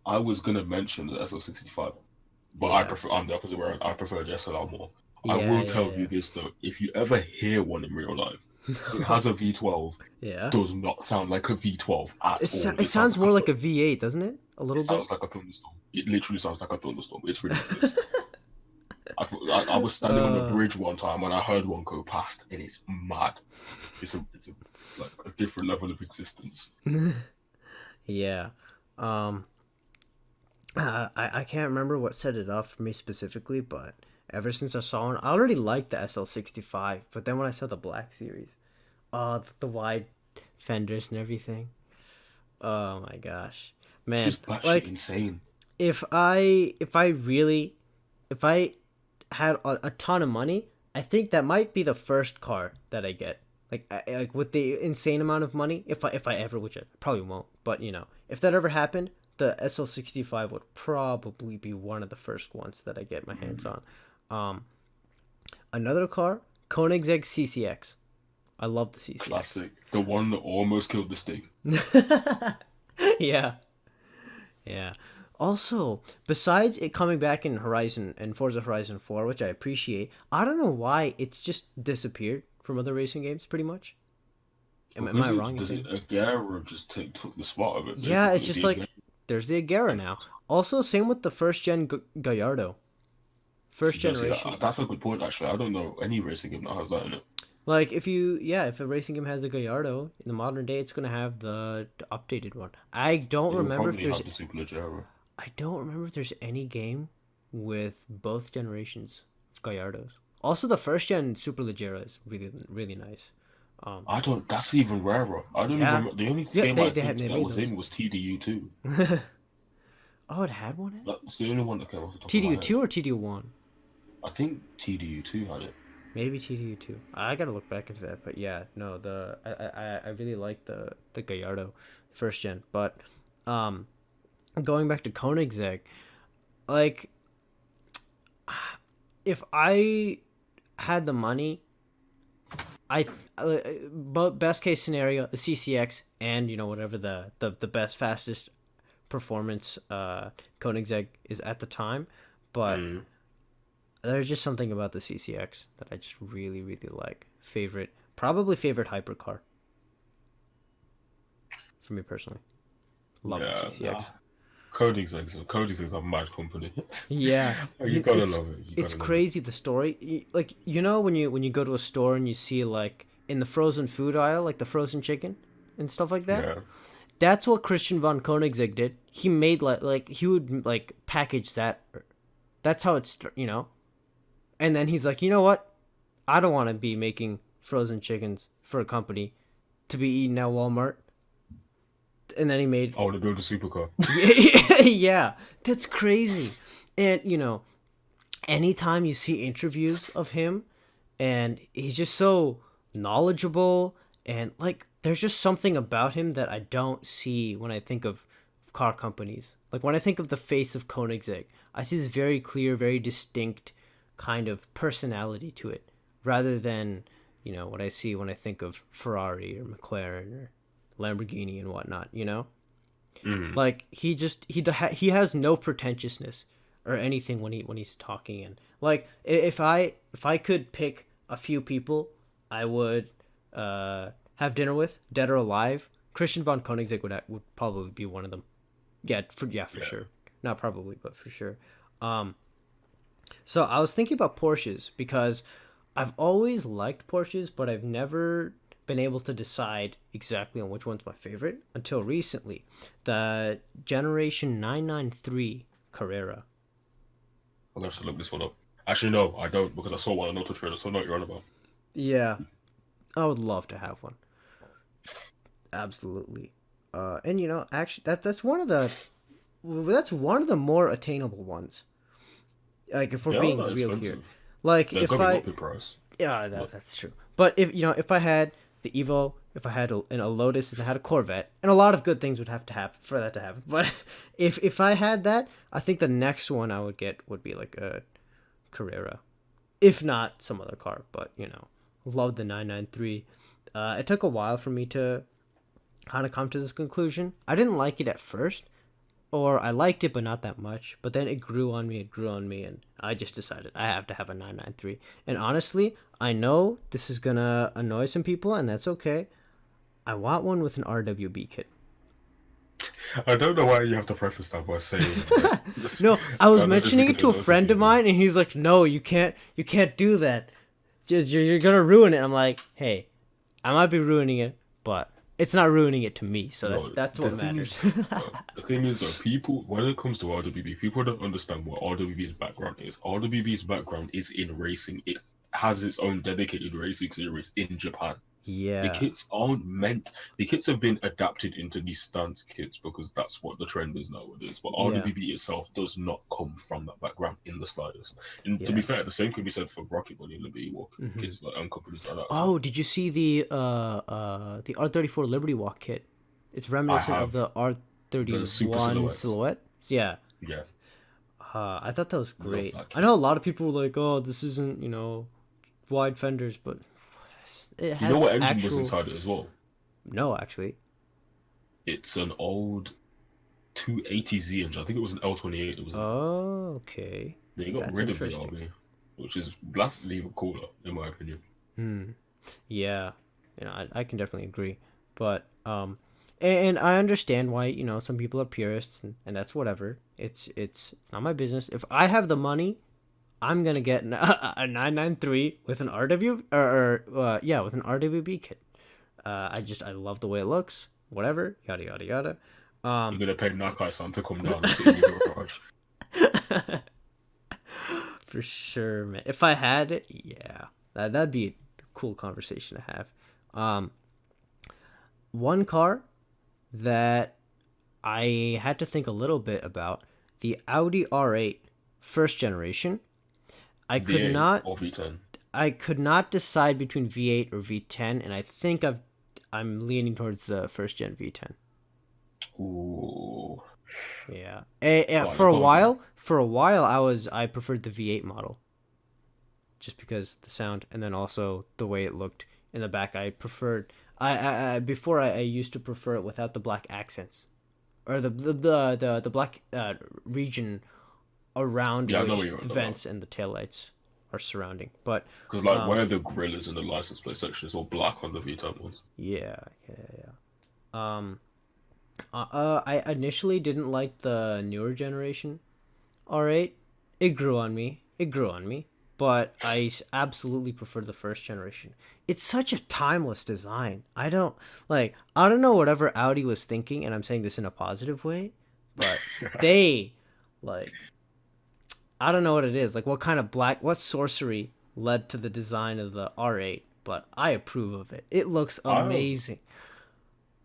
I was gonna mention the SL65, but Yeah. I'm the opposite way. I prefer the SLR more. I Yeah, will yeah, tell you yeah. this though: if you ever hear one in real life, it has a V12. Yeah. Does not sound like a V12 at all. It It sounds sounds like more like a V8, doesn't it? A it little bit. sounds like a thunderstorm. It literally sounds like a thunderstorm. It's ridiculous. I was standing on the uh, bridge one time and I heard one go past, and it's mad. It's like a different level of existence. yeah. Um, I can't remember what set it off for me specifically, but ever since I saw one, I already liked the SL65, but then when I saw the Black Series, the wide fenders and everything, oh my gosh, It's man, just batshit like insane. if I had a ton of money, I think that might be the first car that I get. Like with the insane amount of money, if I ever, which I probably won't, but if that ever happened, the SL65 would probably be one of the first ones that I get my hands on. Um, Another car, Koenigsegg CCX. I love the CCX. Classic. The one that almost killed the Stig. Yeah, yeah. Also, besides it coming back in Horizon and Forza Horizon 4, which I appreciate, I don't know why it's just disappeared from other racing games pretty much. Am I Because wrong it in does it saying? Agera just took the spot of it Yeah, it's basically. just The like Agera, there's the Agera now. Also, same with the first gen Gallardo. First yeah, see, generation. that's a good point actually. I don't know any racing game that has that in it. Like if a racing game has a Gallardo in the modern day, it's gonna have the updated one. It will probably have the Super Agera. I don't remember if there's any game with both generations of Gallardos. Also, the first gen Super Leggera is really really nice. Um, I don't. That's even rarer. I don't yeah, even. The only yeah, game I they think that made was those. in was TDU2. Oh, it had one in it. That's the only one that came off the top of my TDU head. two or TDU one? I think TDU2 had it. Maybe TDU two. I gotta look back into that, but yeah, no, I really like the Gallardo first gen, but um, going back to Koenigsegg, like if I had the money, but best case scenario, the CCX and whatever the best fastest performance Koenigsegg is at the time, but Mm. there's just something about the CCX that I just really really like. Probably favorite hypercar for me personally. Love the Yeah, nah. CCX. Codex a mad company. Yeah, You gotta love it. You it's gotta love it. crazy the story. Like when you go to a store and you see like in the frozen food aisle like the frozen chicken and stuff like that. Yeah. That's what Christian von Koenigsegg did. He made like he would like package that. That's how it's. And then he's like, you know what? I don't want to be making frozen chickens for a company to be eaten at Walmart. And then he made I want to build a supercar. yeah, that's crazy. And anytime you see interviews of him, and he's just so knowledgeable, and like there's just something about him that I don't see when I think of car companies. Like when I think of the face of Koenigsegg, I see this very clear, very distinct kind of personality to it, rather than what I see when I think of Ferrari or McLaren or Lamborghini and whatnot. Mm. Like he has no pretentiousness or anything when he's talking. And like if I could pick a few people I would have dinner with, dead or alive, Christian von Koenigsegg would probably be one of them. For Yeah. sure. Not probably, but for sure. Um, so I was thinking about Porsches because I've always liked Porsches, but I've never been able to decide exactly on which one's my favorite until recently. The Generation 993 Carrera. I'll have to look this one up. Actually, no, I don't because I saw one on Auto Trader, so I know what you're on about. Yeah, I would love to have one. Absolutely. And actually, that's one of the more attainable ones. Like if we're Yeah, being not real here, expensive. like They're if going I up in price. yeah, But that's true. But if I had the Evo, if I had a Lotus, and I had a Corvette, and a lot of good things would have to happen for that to happen. But if I had that, I think the next one I would get would be like a Carrera, if not some other car. But love the 993. It took a while for me to kind of come to this conclusion. I didn't like it at first, or I liked it but not that much. But then it grew on me, and I just decided I have to have a 993. And honestly, I know this is gonna annoy some people, and that's okay. I want one with an RWB kit. I don't know why you have to preface that by saying that. No, I was I know this is mentioning it gonna to a annoy some friend of people. mine, and he's like, "No, you can't do that. You're gonna ruin it." I'm like, "Hey, I might be ruining it, but it's not ruining it to me, so No, that's the what thing matters." is, the thing is that people, when it comes to RWB, people don't understand what RWB's background is. RWB's background is in racing. It has its own dedicated racing series in Japan. The Yeah, kits aren't meant. The kits have been adapted into these stance kits because that's what the trend is nowadays. But yeah, RWB itself does not come from that background in the slightest. And to be yeah. fair, the same could be said for Rocket Bunny and Liberty Walk Hmm. kits like, and companies like that as well. Oh, did you see the R34 Liberty Walk kit? It's I reminiscent of have the the super R31 silhouettes. silhouette. Yeah, Yeah, I thought that was love great. that I kit. know a lot of people were like, "Oh, this isn't wide fenders," but it Do you know has what engine was actual. inside it as well? No, actually. It's an old 280Z engine. I think it was an L28 it was in. Oh, okay. They got That's rid of the interesting. RB, which is that's even cooler in my opinion. Hmm. Yeah, I can definitely agree, but and I understand why some people are purists, and that's whatever. It's not my business. If I have the money, I'm gonna get a 993 with an RW yeah, with an RWB kit. I love the way it looks. Whatever, yada yada yada. You're Um, gonna pay Nakai-san to come down and sit in your garage. for sure, man. If I had it, yeah, that'd be a cool conversation to have. Um, one car that I had to think a little bit about, the Audi R8 first generation. I could V8 not or V10. I could not decide between V8 or V10, and I think I'm leaning towards the first gen V10. Ooh, Yeah. right, you gotta go. For a while I preferred the V8 model just because the sound, and then also the way it looked in the back. I preferred I before I used to prefer it without the black accents, or the black region around Yeah, I know what which you're the on about. vents and the taillights are surrounding. But Because like um where the grill is in the license plate section, it's all black on the V10 ones. yeah, yeah. Um I initially didn't like the newer generation. All right, it grew on me. It grew on me. But absolutely prefer the first generation. It's such a timeless design. I don't know whatever Audi was thinking, and I'm saying this in a positive way, but they like I don't know what it is. Like what kind of what sorcery led to the design of the R8, but I approve of it. It looks I have amazing.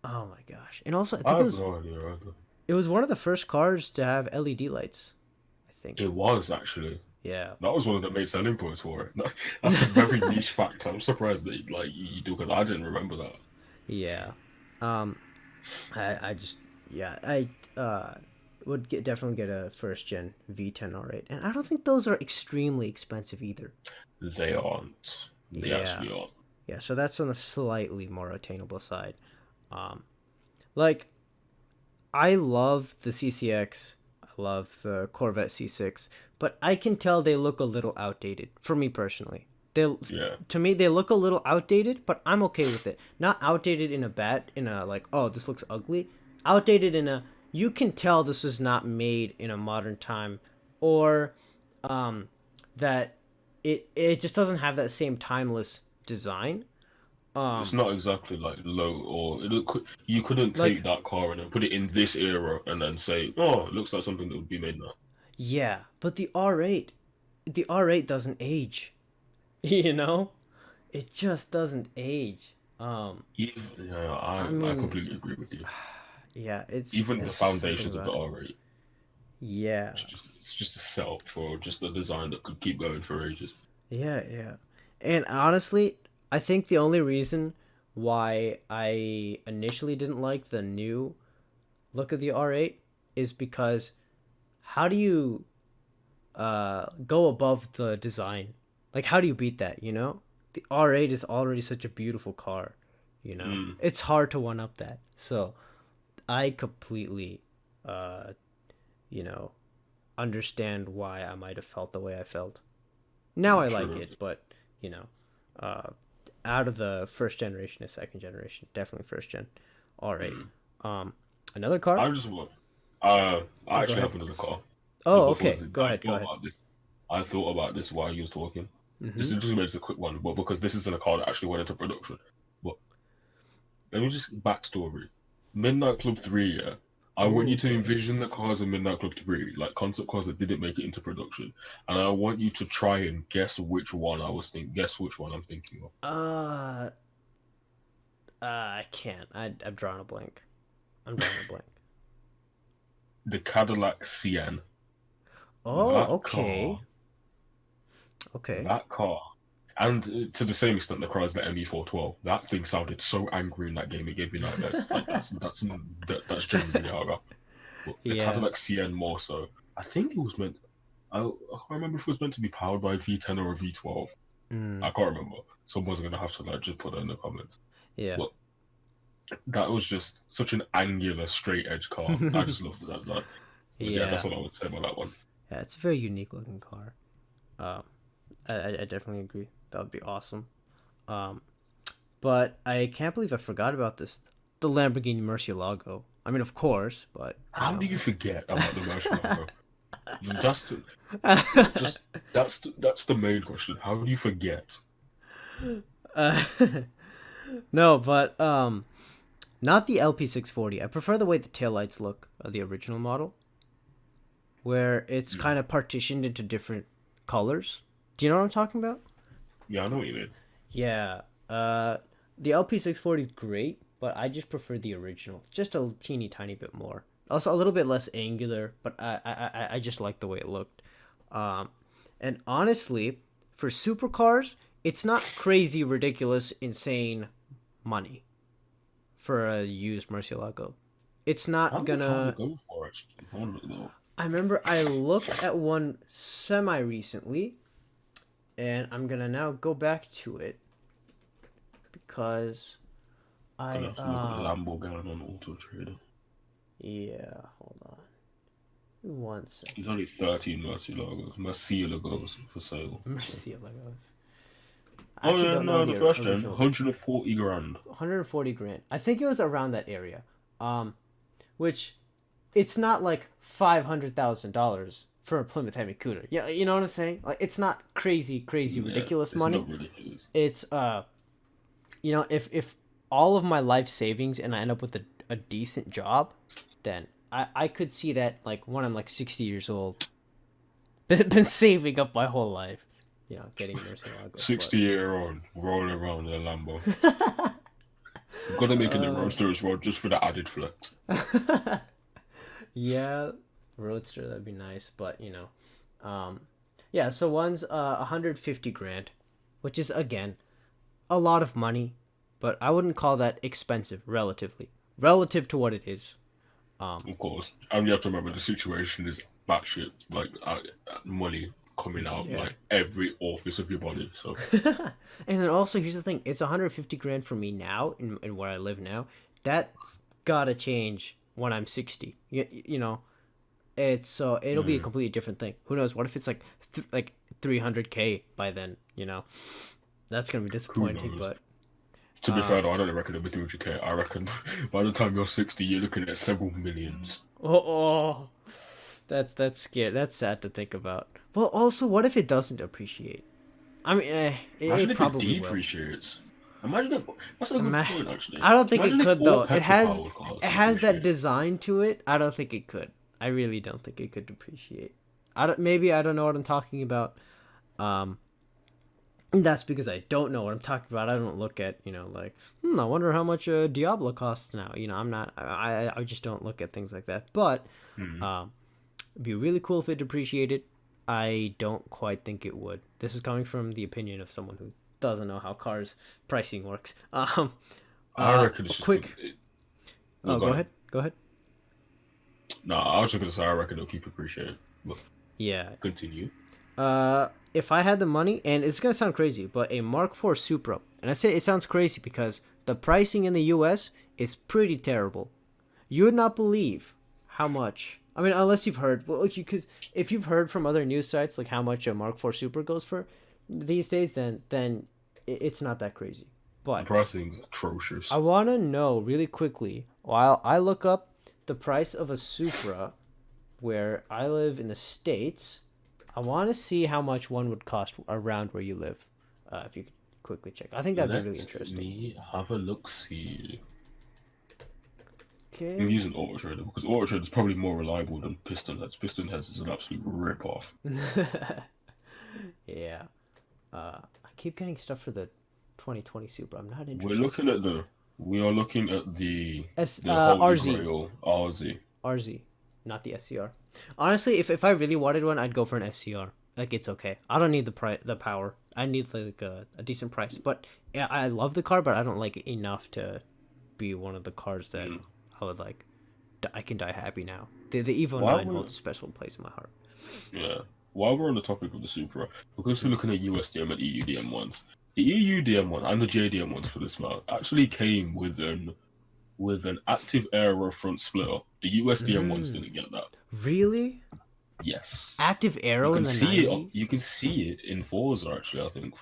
Oh my gosh. And also I I think have no idea either. it was one of the first cars to have LED lights, I think. It was actually. Yeah. That was one of the main selling points for it. That's a very niche fact. I'm surprised that you do because I didn't remember that. Yeah. Um I just yeah, I definitely get a first gen V10 R8. And I don't think those are extremely expensive either. They aren't. They Yeah. actually aren't. Yeah, so that's on the slightly more attainable side. Um like I love the CCX. I love the Corvette C6, but I can tell they look a little outdated for me personally. They Yeah. To me they look a little outdated, but I'm okay with it. Not outdated in a like, oh, this looks ugly. Outdated in a, you can tell this was not made in a modern time, or um that it just doesn't have that same timeless design. It's Um not exactly like low or you couldn't like take that car and then put it in this era and then say, oh, it looks like something that would be made now. yeah, but the R8 doesn't age. You know? It just doesn't age. Yeah, I I mean, completely agree with you. yeah, Even the it's just something foundations of the about it. R8, Yeah. it's just a setup for just a design that could keep going for ages. Yeah, yeah. And honestly, I think the only reason why I initially didn't like the new look of the R8 is because how do you go above the design? Like how do you beat that, you know? The R8 is already such a beautiful car, you know. Mm, It's hard to one up that. So, I completely uh you know, understand why I might have felt the way I felt. Now I like true. it, but you know, uh, out of the first generation to second generation, definitely first gen. All right. Mm. Um, another car? I just want. I Oh, go actually ahead. have another car. But Oh, before okay. this, Go ahead. Go ahead. I thought about this while you was talking. Mm-hmm. Just makes a quick one, but because this isn't a car that actually went into production. But let me just backstory. Midnight Club 3, yeah. I want Oh, you to okay. envision the cars in Midnight Club 3, like concept cars that didn't make it into production. And I want you to try and guess which one I'm thinking of. Uh, I can't. I'm drawing a blank. I'm drawing a blank. The Cadillac CN. Oh, That okay. car, Okay. that car. And to the same extent, the Chrysler ME412. That thing sounded so angry in that game, it gave me nightmares. Like that's genuinely how it happened. But the Yeah. Cadillac CN more so. I think it was meant. I can't remember if it was meant to be powered by a V10 or a V12. Mm, I can't remember. Someone's gonna have to like just put that in the comments. yeah. But that was just such an angular, straight edge car. I just loved it as that. But yeah, that's Yeah. what I would say about that one. Yeah. It's a very unique looking car. Um, I definitely agree. That would be awesome. Um, but I can't believe I forgot about this. The Lamborghini Murcielago. I mean, of course, but you How know. do you forget about the Murcielago? That's the, just that's the main question. How do you forget? uh, no, but not the LP640. I prefer the way the taillights look of the original model, where it's Mm. kind of partitioned into different colors. Do you know what I'm talking about? Yeah, I know what you mean. Yeah. Uh, the LP640 is great, but I just prefer the original, just a teeny tiny bit more. Also, a little bit less angular, but I just like the way it looked. Um, and honestly, for supercars, it's not crazy, ridiculous, insane money for a used Murcielago. It's How not much are they gonna. going for actually? I don't know. I remember I looked at one semi recently, and I'm gonna now go back to it because Gonna I have to look at the Lamborghini on Auto Trader. yeah, hold on. One second. There's only 13 Murcielagos for sale. So. Mercy Legos. I Oh actually yeah, don't know no, the the first gen, original. 140 grand. 140 grand. I think it was around that area. Which it's not like $500,000 for a Plymouth Heavy Cooter. Yeah, you know what I'm saying? Like it's not crazy, crazy Yeah, ridiculous it's money. not ridiculous. It's if all of my life savings and I end up with a decent job, then I could see that like when I'm like 60 years old, been saving up my whole life. getting Murciélagos. 60-year-old rolling around in a Lambo. But We've got to make it a uh, roadster as well, just for the added flex. yeah, Roadster, that'd be nice. But yeah. So one's 150 grand, which is again a lot of money, but I wouldn't call that expensive relative to what it is. Um, Of course, and you have to remember the situation is batshit, like money coming out yeah. like every orifice of your body. So And then also, here's the thing: it's 150 grand for me now in where I live now. That's gotta change when I'm 60. It's so it'll be a mm. completely different thing. Who knows? What if it's like 300K by then? That's gonna be Who disappointing. knows? But To be uh, fair, though, I don't reckon it'll be 300K. I reckon by the time you're 60, you're looking at several millions. oh, that's scary. That's sad to think about. Well, also, what if it doesn't appreciate? I mean, Imagine it if it probably will. depreciates. Imagine if that's a good Meh. point, actually. I don't think it Imagine if could all though. It petrol has powered cars it has that depreciate. design to it. I don't think it could. I really don't think it could depreciate. Maybe I don't know what I'm talking about. Um, that's because I don't know what I'm talking about. I don't look at like I wonder how much a Diablo costs now. I'm not. I just don't look at things like that. But Hmm. um, it'd be really cool if it depreciated. I don't quite think it would. This is coming from the opinion of someone who doesn't know how cars pricing works. I reckon A it's just good. quick. Oh, Oh, go go ahead. ahead. Go ahead. No, I was just gonna say I reckon it'll keep appreciating. But Yeah. continue. If I had the money, and it's gonna sound crazy, but a Mark IV Supra, and I say it sounds crazy because the pricing in the U.S. is pretty terrible. You would not believe how much. I mean, unless you've heard, well, because if you've heard from other news sites like how much a Mark IV Supra goes for these days, then it's not that crazy. The But pricing's I atrocious. want to know really quickly while I look up the price of a Supra where I live in the States. I want to see how much one would cost around where you live. If you could quickly check, I think that'd be really Let interesting. me have a look. See, I'm Okay. using Auto Trader because Auto Trader is probably more reliable than Piston Heads. Piston Heads is an absolute rip off. Yeah. I keep getting stuff for the 2020 Supra. I'm not We're interested. looking at the. We are looking at S the Holy RZ Grail RZ. RZ, not the SCR. Honestly, if I really wanted one, I'd go for an SCR. Like it's okay. I don't need the power. I need like a decent price. But yeah, I love the car, but I don't like it enough to be one of the cars that Mm. I would like. I can die happy now. The Evo While 9 we're holds a special place in my heart. yeah, while we're on the topic of the Supra, because we're looking at USDM and EUDM ones, the EUDM one and the JDM ones for this month actually came with an active aero front splitter. The USDM ones Mm, didn't get that. really? Yes. Active You Arrow in can the see it. 90s? You can see it in Forza actually. I think.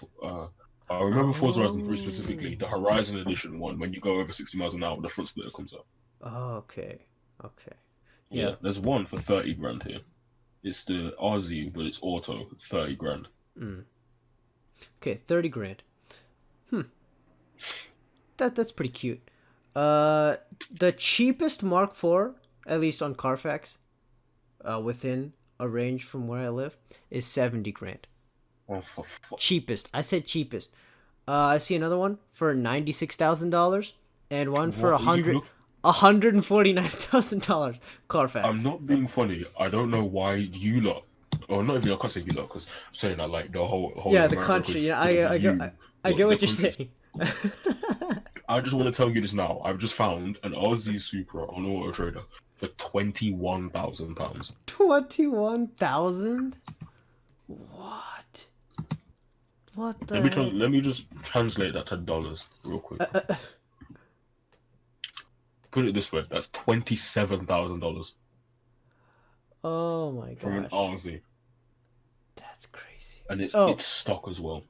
I remember Forza Horizon 3 specifically, Oh. the Horizon Edition one. When you go over 60 miles an hour, the front splitter comes up. Okay. Okay. Yeah. Yeah, there's one for 30 grand here. It's the RZ, but it's auto, 30 grand. Mm. Okay, 30 grand. Hmm. That's pretty cute. Uh, the cheapest Mark IV, at least on Carfax, within a range from where I live, is 70 grand. Oh, for fuck. Cheapest. I said cheapest. I see another one for $96,000 and one for What? You look. $149,000 I'm Carfax. not being funny. I don't know why you lot, or not even I can't say you lot, because I'm saying that like the whole Yeah, of the America country. is Yeah, gonna be I get you, I get but the what you're country's. saying. I just want to tell you this now. I've just found an RZ Supra on Auto Trader for £21,000. 21,000? What? What the heck? Let me just translate that to dollars real quick. Put it this way: that's $27,000 Oh my for an gosh. RZ, That's crazy. and Oh, it's stock as well.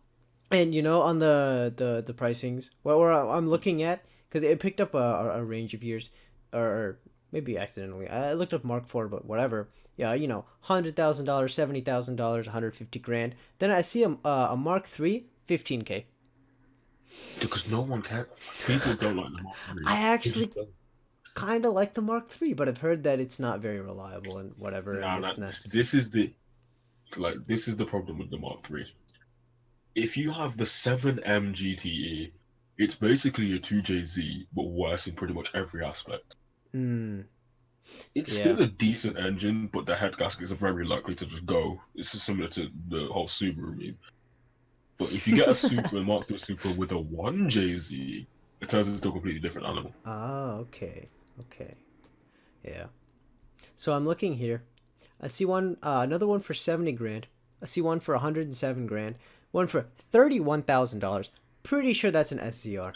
and on the pricings, what I'm looking at, because it picked up a range of years, or maybe accidentally. I looked up Mark IV, but whatever. Yeah, $100,000, $70,000, 150 grand. Then I see a Mark III, 15K. Because no one can. People don't like the Mark I III. They just actually don't. kind of like the Mark III, but I've heard that it's not very reliable and whatever and Nah, this nah. and that. This is the problem with the Mark III. if you have the 7M GTE, it's basically a 2JZ, but worse in pretty much every aspect. Mm, It's yeah. still a decent engine, but the head gaskets are very likely to just go. It's just similar to the whole Subaru meme. But if you get a Supra, a Mark II Supra with a 1JZ, it turns into a completely different animal. Ah, okay. Okay. Yeah. So I'm looking here. I see one, another one for 70 grand. I see one for 107 grand. One for $31,000. Pretty sure that's an SZR.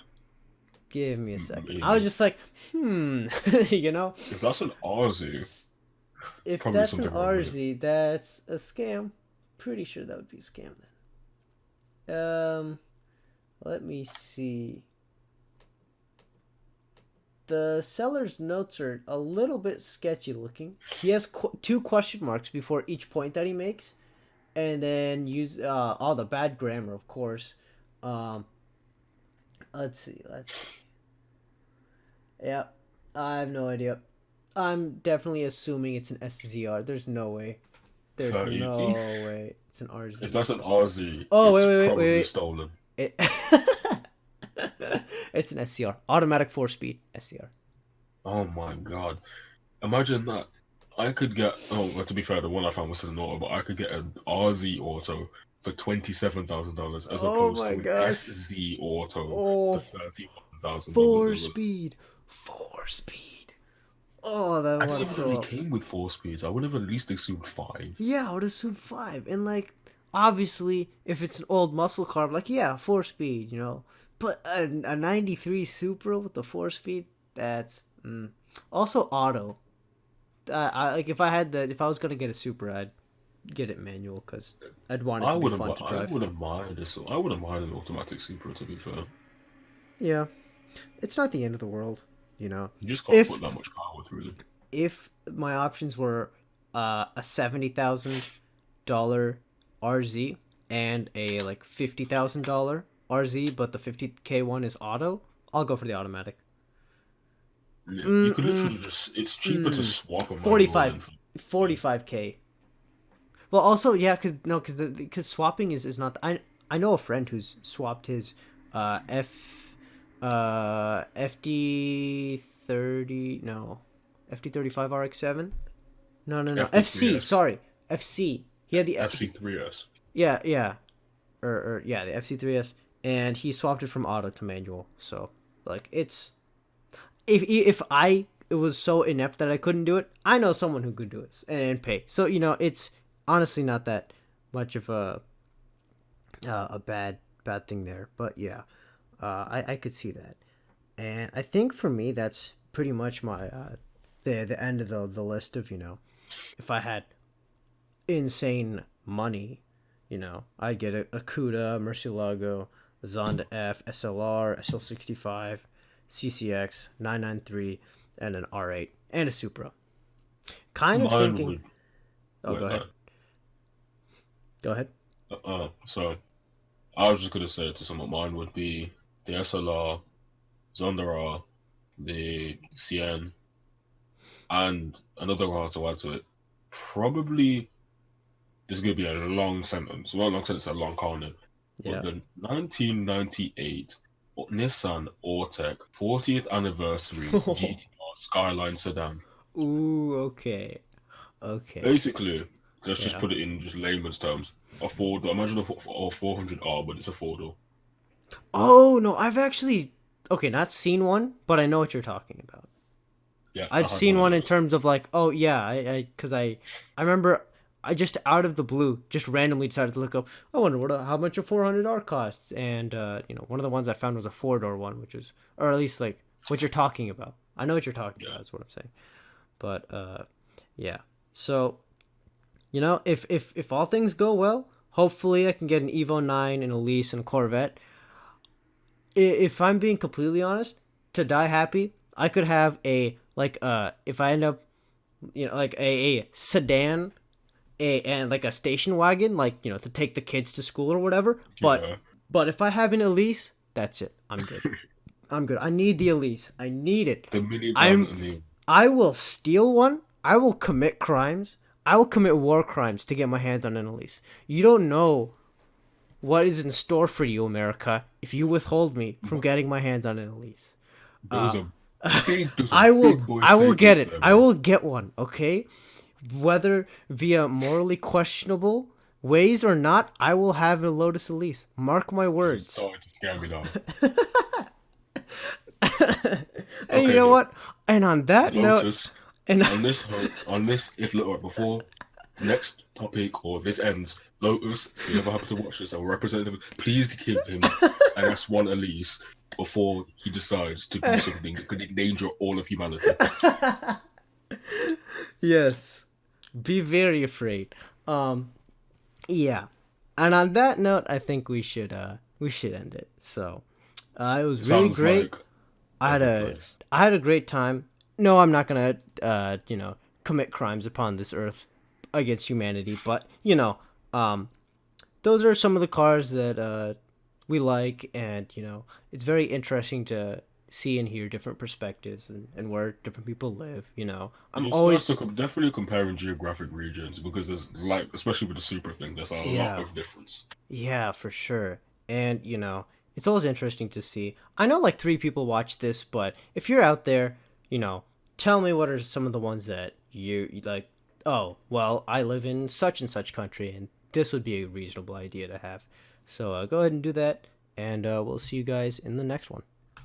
Give me a second. I was Maybe. just like, you know, If that's an Arzu, if probably that's an something wrong with it. RZ, that's a scam. Pretty sure that would be a scam then. Let me see. The seller's notes are a little bit sketchy looking. He has two question marks before each point that he makes, and then use all the bad grammar, of course. Um, let's see. Let's see. Yeah, I have no idea. I'm definitely assuming it's an SZR. There's no way. There's 30. no way it's an If RZ. that's an RZ, Oh it's wait, probably wait. stolen. It it's an SCR. Automatic 4-speed SCR. Oh my god. Imagine that. I could get, oh, well, to be fair, the one I found was an auto, but I could get an RZ auto for $27,000 as Oh opposed my to an gosh. SZ auto for Oh, $31,000 four as well. speed. 4-speed. Oh, that I I didn't want to even know throw they up. came with 4 speeds. I would have at least assumed 5. Yeah, I would assume 5. And like, obviously, if it's an old muscle car, I'm like, yeah, 4-speed, you know. But a 93 Supra with the 4-speed, that's also auto. Like if I was gonna get a Supra, I'd get it manual because I'd want it to be fun to I drive. wouldn't mind this. I wouldn't mind an automatic Supra, to be fair. Yeah, it's not the end of the world, you know. You just can't If put that much power through them. if my options were a $70,000 RZ and a like $50,000 RZ, but the 50K one is auto, I'll go for the automatic. Yeah, you could Mm-mm. literally just. It's cheaper to swap a manual 45, than. 45K. Well, also yeah, because no, because swapping is not. I know a friend who's swapped his FD 30 no FD 35 RX-7. No FC, FD3S, sorry, FC. He had FC3S. yeah or yeah, the FC3S, and he swapped it from auto to manual. So like it's if I it was so inept that I couldn't do it, I know someone who could do it and pay. So you know, it's honestly not that much of a bad thing there. But yeah, I could see that, and I think for me that's pretty much my the end of the list of, you know, if I had insane money, you know, I'd get a Cuda, Murcielago, a Zonda F, SLR, SL65, CCX, 993, and an R8, and a Supra. Kind of Mine thinking. would. Oh, go Wait, ahead. Go ahead. so I was just gonna say to someone, mine would be the SLR, Zondara, the CN, and another R to add to it. Probably this is gonna be a long sentence. Well, long sentence, a long comment. But Yeah. the 1998 Nissan Ortec 40th anniversary GTR Skyline sedan. Ooh, okay. Okay. Basically, let's just Yeah. put it in just layman's terms. A four door. Imagine a 400R, but it's a four door. Oh, no, I've actually okay, not seen one, but I know what you're talking about. Yeah, I I've had one seen of one in those. terms of like, oh yeah, I remember I just out of the blue just randomly decided to look up. I wonder how much a 400R costs, and you know, one of the ones I found was a 4-door one, which is, or at least like what you're talking about. I know what you're talking Yeah, about. Is what I'm saying. But yeah. So you know, if all things go well, hopefully I can get an Evo 9 and a lease and a Corvette. If I'm being completely honest, to die happy, I could have a like if I end up, you know, like a sedan, and like a station wagon, like, you know, to take the kids to school or whatever. But yeah. if I have an Elise, that's it. I'm good. I'm good. I need the Elise. I need it. The minivan I'm and the I will steal one. I will commit crimes. I will commit war crimes to get my hands on an Elise. You don't know what is in store for you, America, if you withhold me from getting my hands on an Elise. Those Uh, are those are I will, big boy I will get statements it. there, I man. will get one. Okay, whether via morally questionable ways or not, I will have a Lotus Elise. Mark my You're words. starting to scare me now. And you Okay, know look, what? And on that note, Lotus. and On this, if look before the next topic or this ends, Lotus, if you ever happen to watch this, I will represent him. Please give him an S1 Elise before he decides to do something that could endanger all of humanity. yes, be very afraid. Um, yeah. And on that note, I think we should end it. So, it was really Sounds great. like I a had good a place. I had a great time. No, I'm not gonna commit crimes upon this earth against humanity, but um, those are some of the cars that we like, and it's very interesting to see and hear different perspectives and where different people live. I'm It's nice to always definitely comparing geographic regions because there's like, especially with the super thing, there's a lot yeah of difference. yeah for sure, and it's always interesting to see. I know like 3 people watch this, but if you're out there, you know, tell me what are some of the ones that you like. Oh well, I live in such and such country, and this would be a reasonable idea to have. So go ahead and do that, and we'll see you guys in the next one.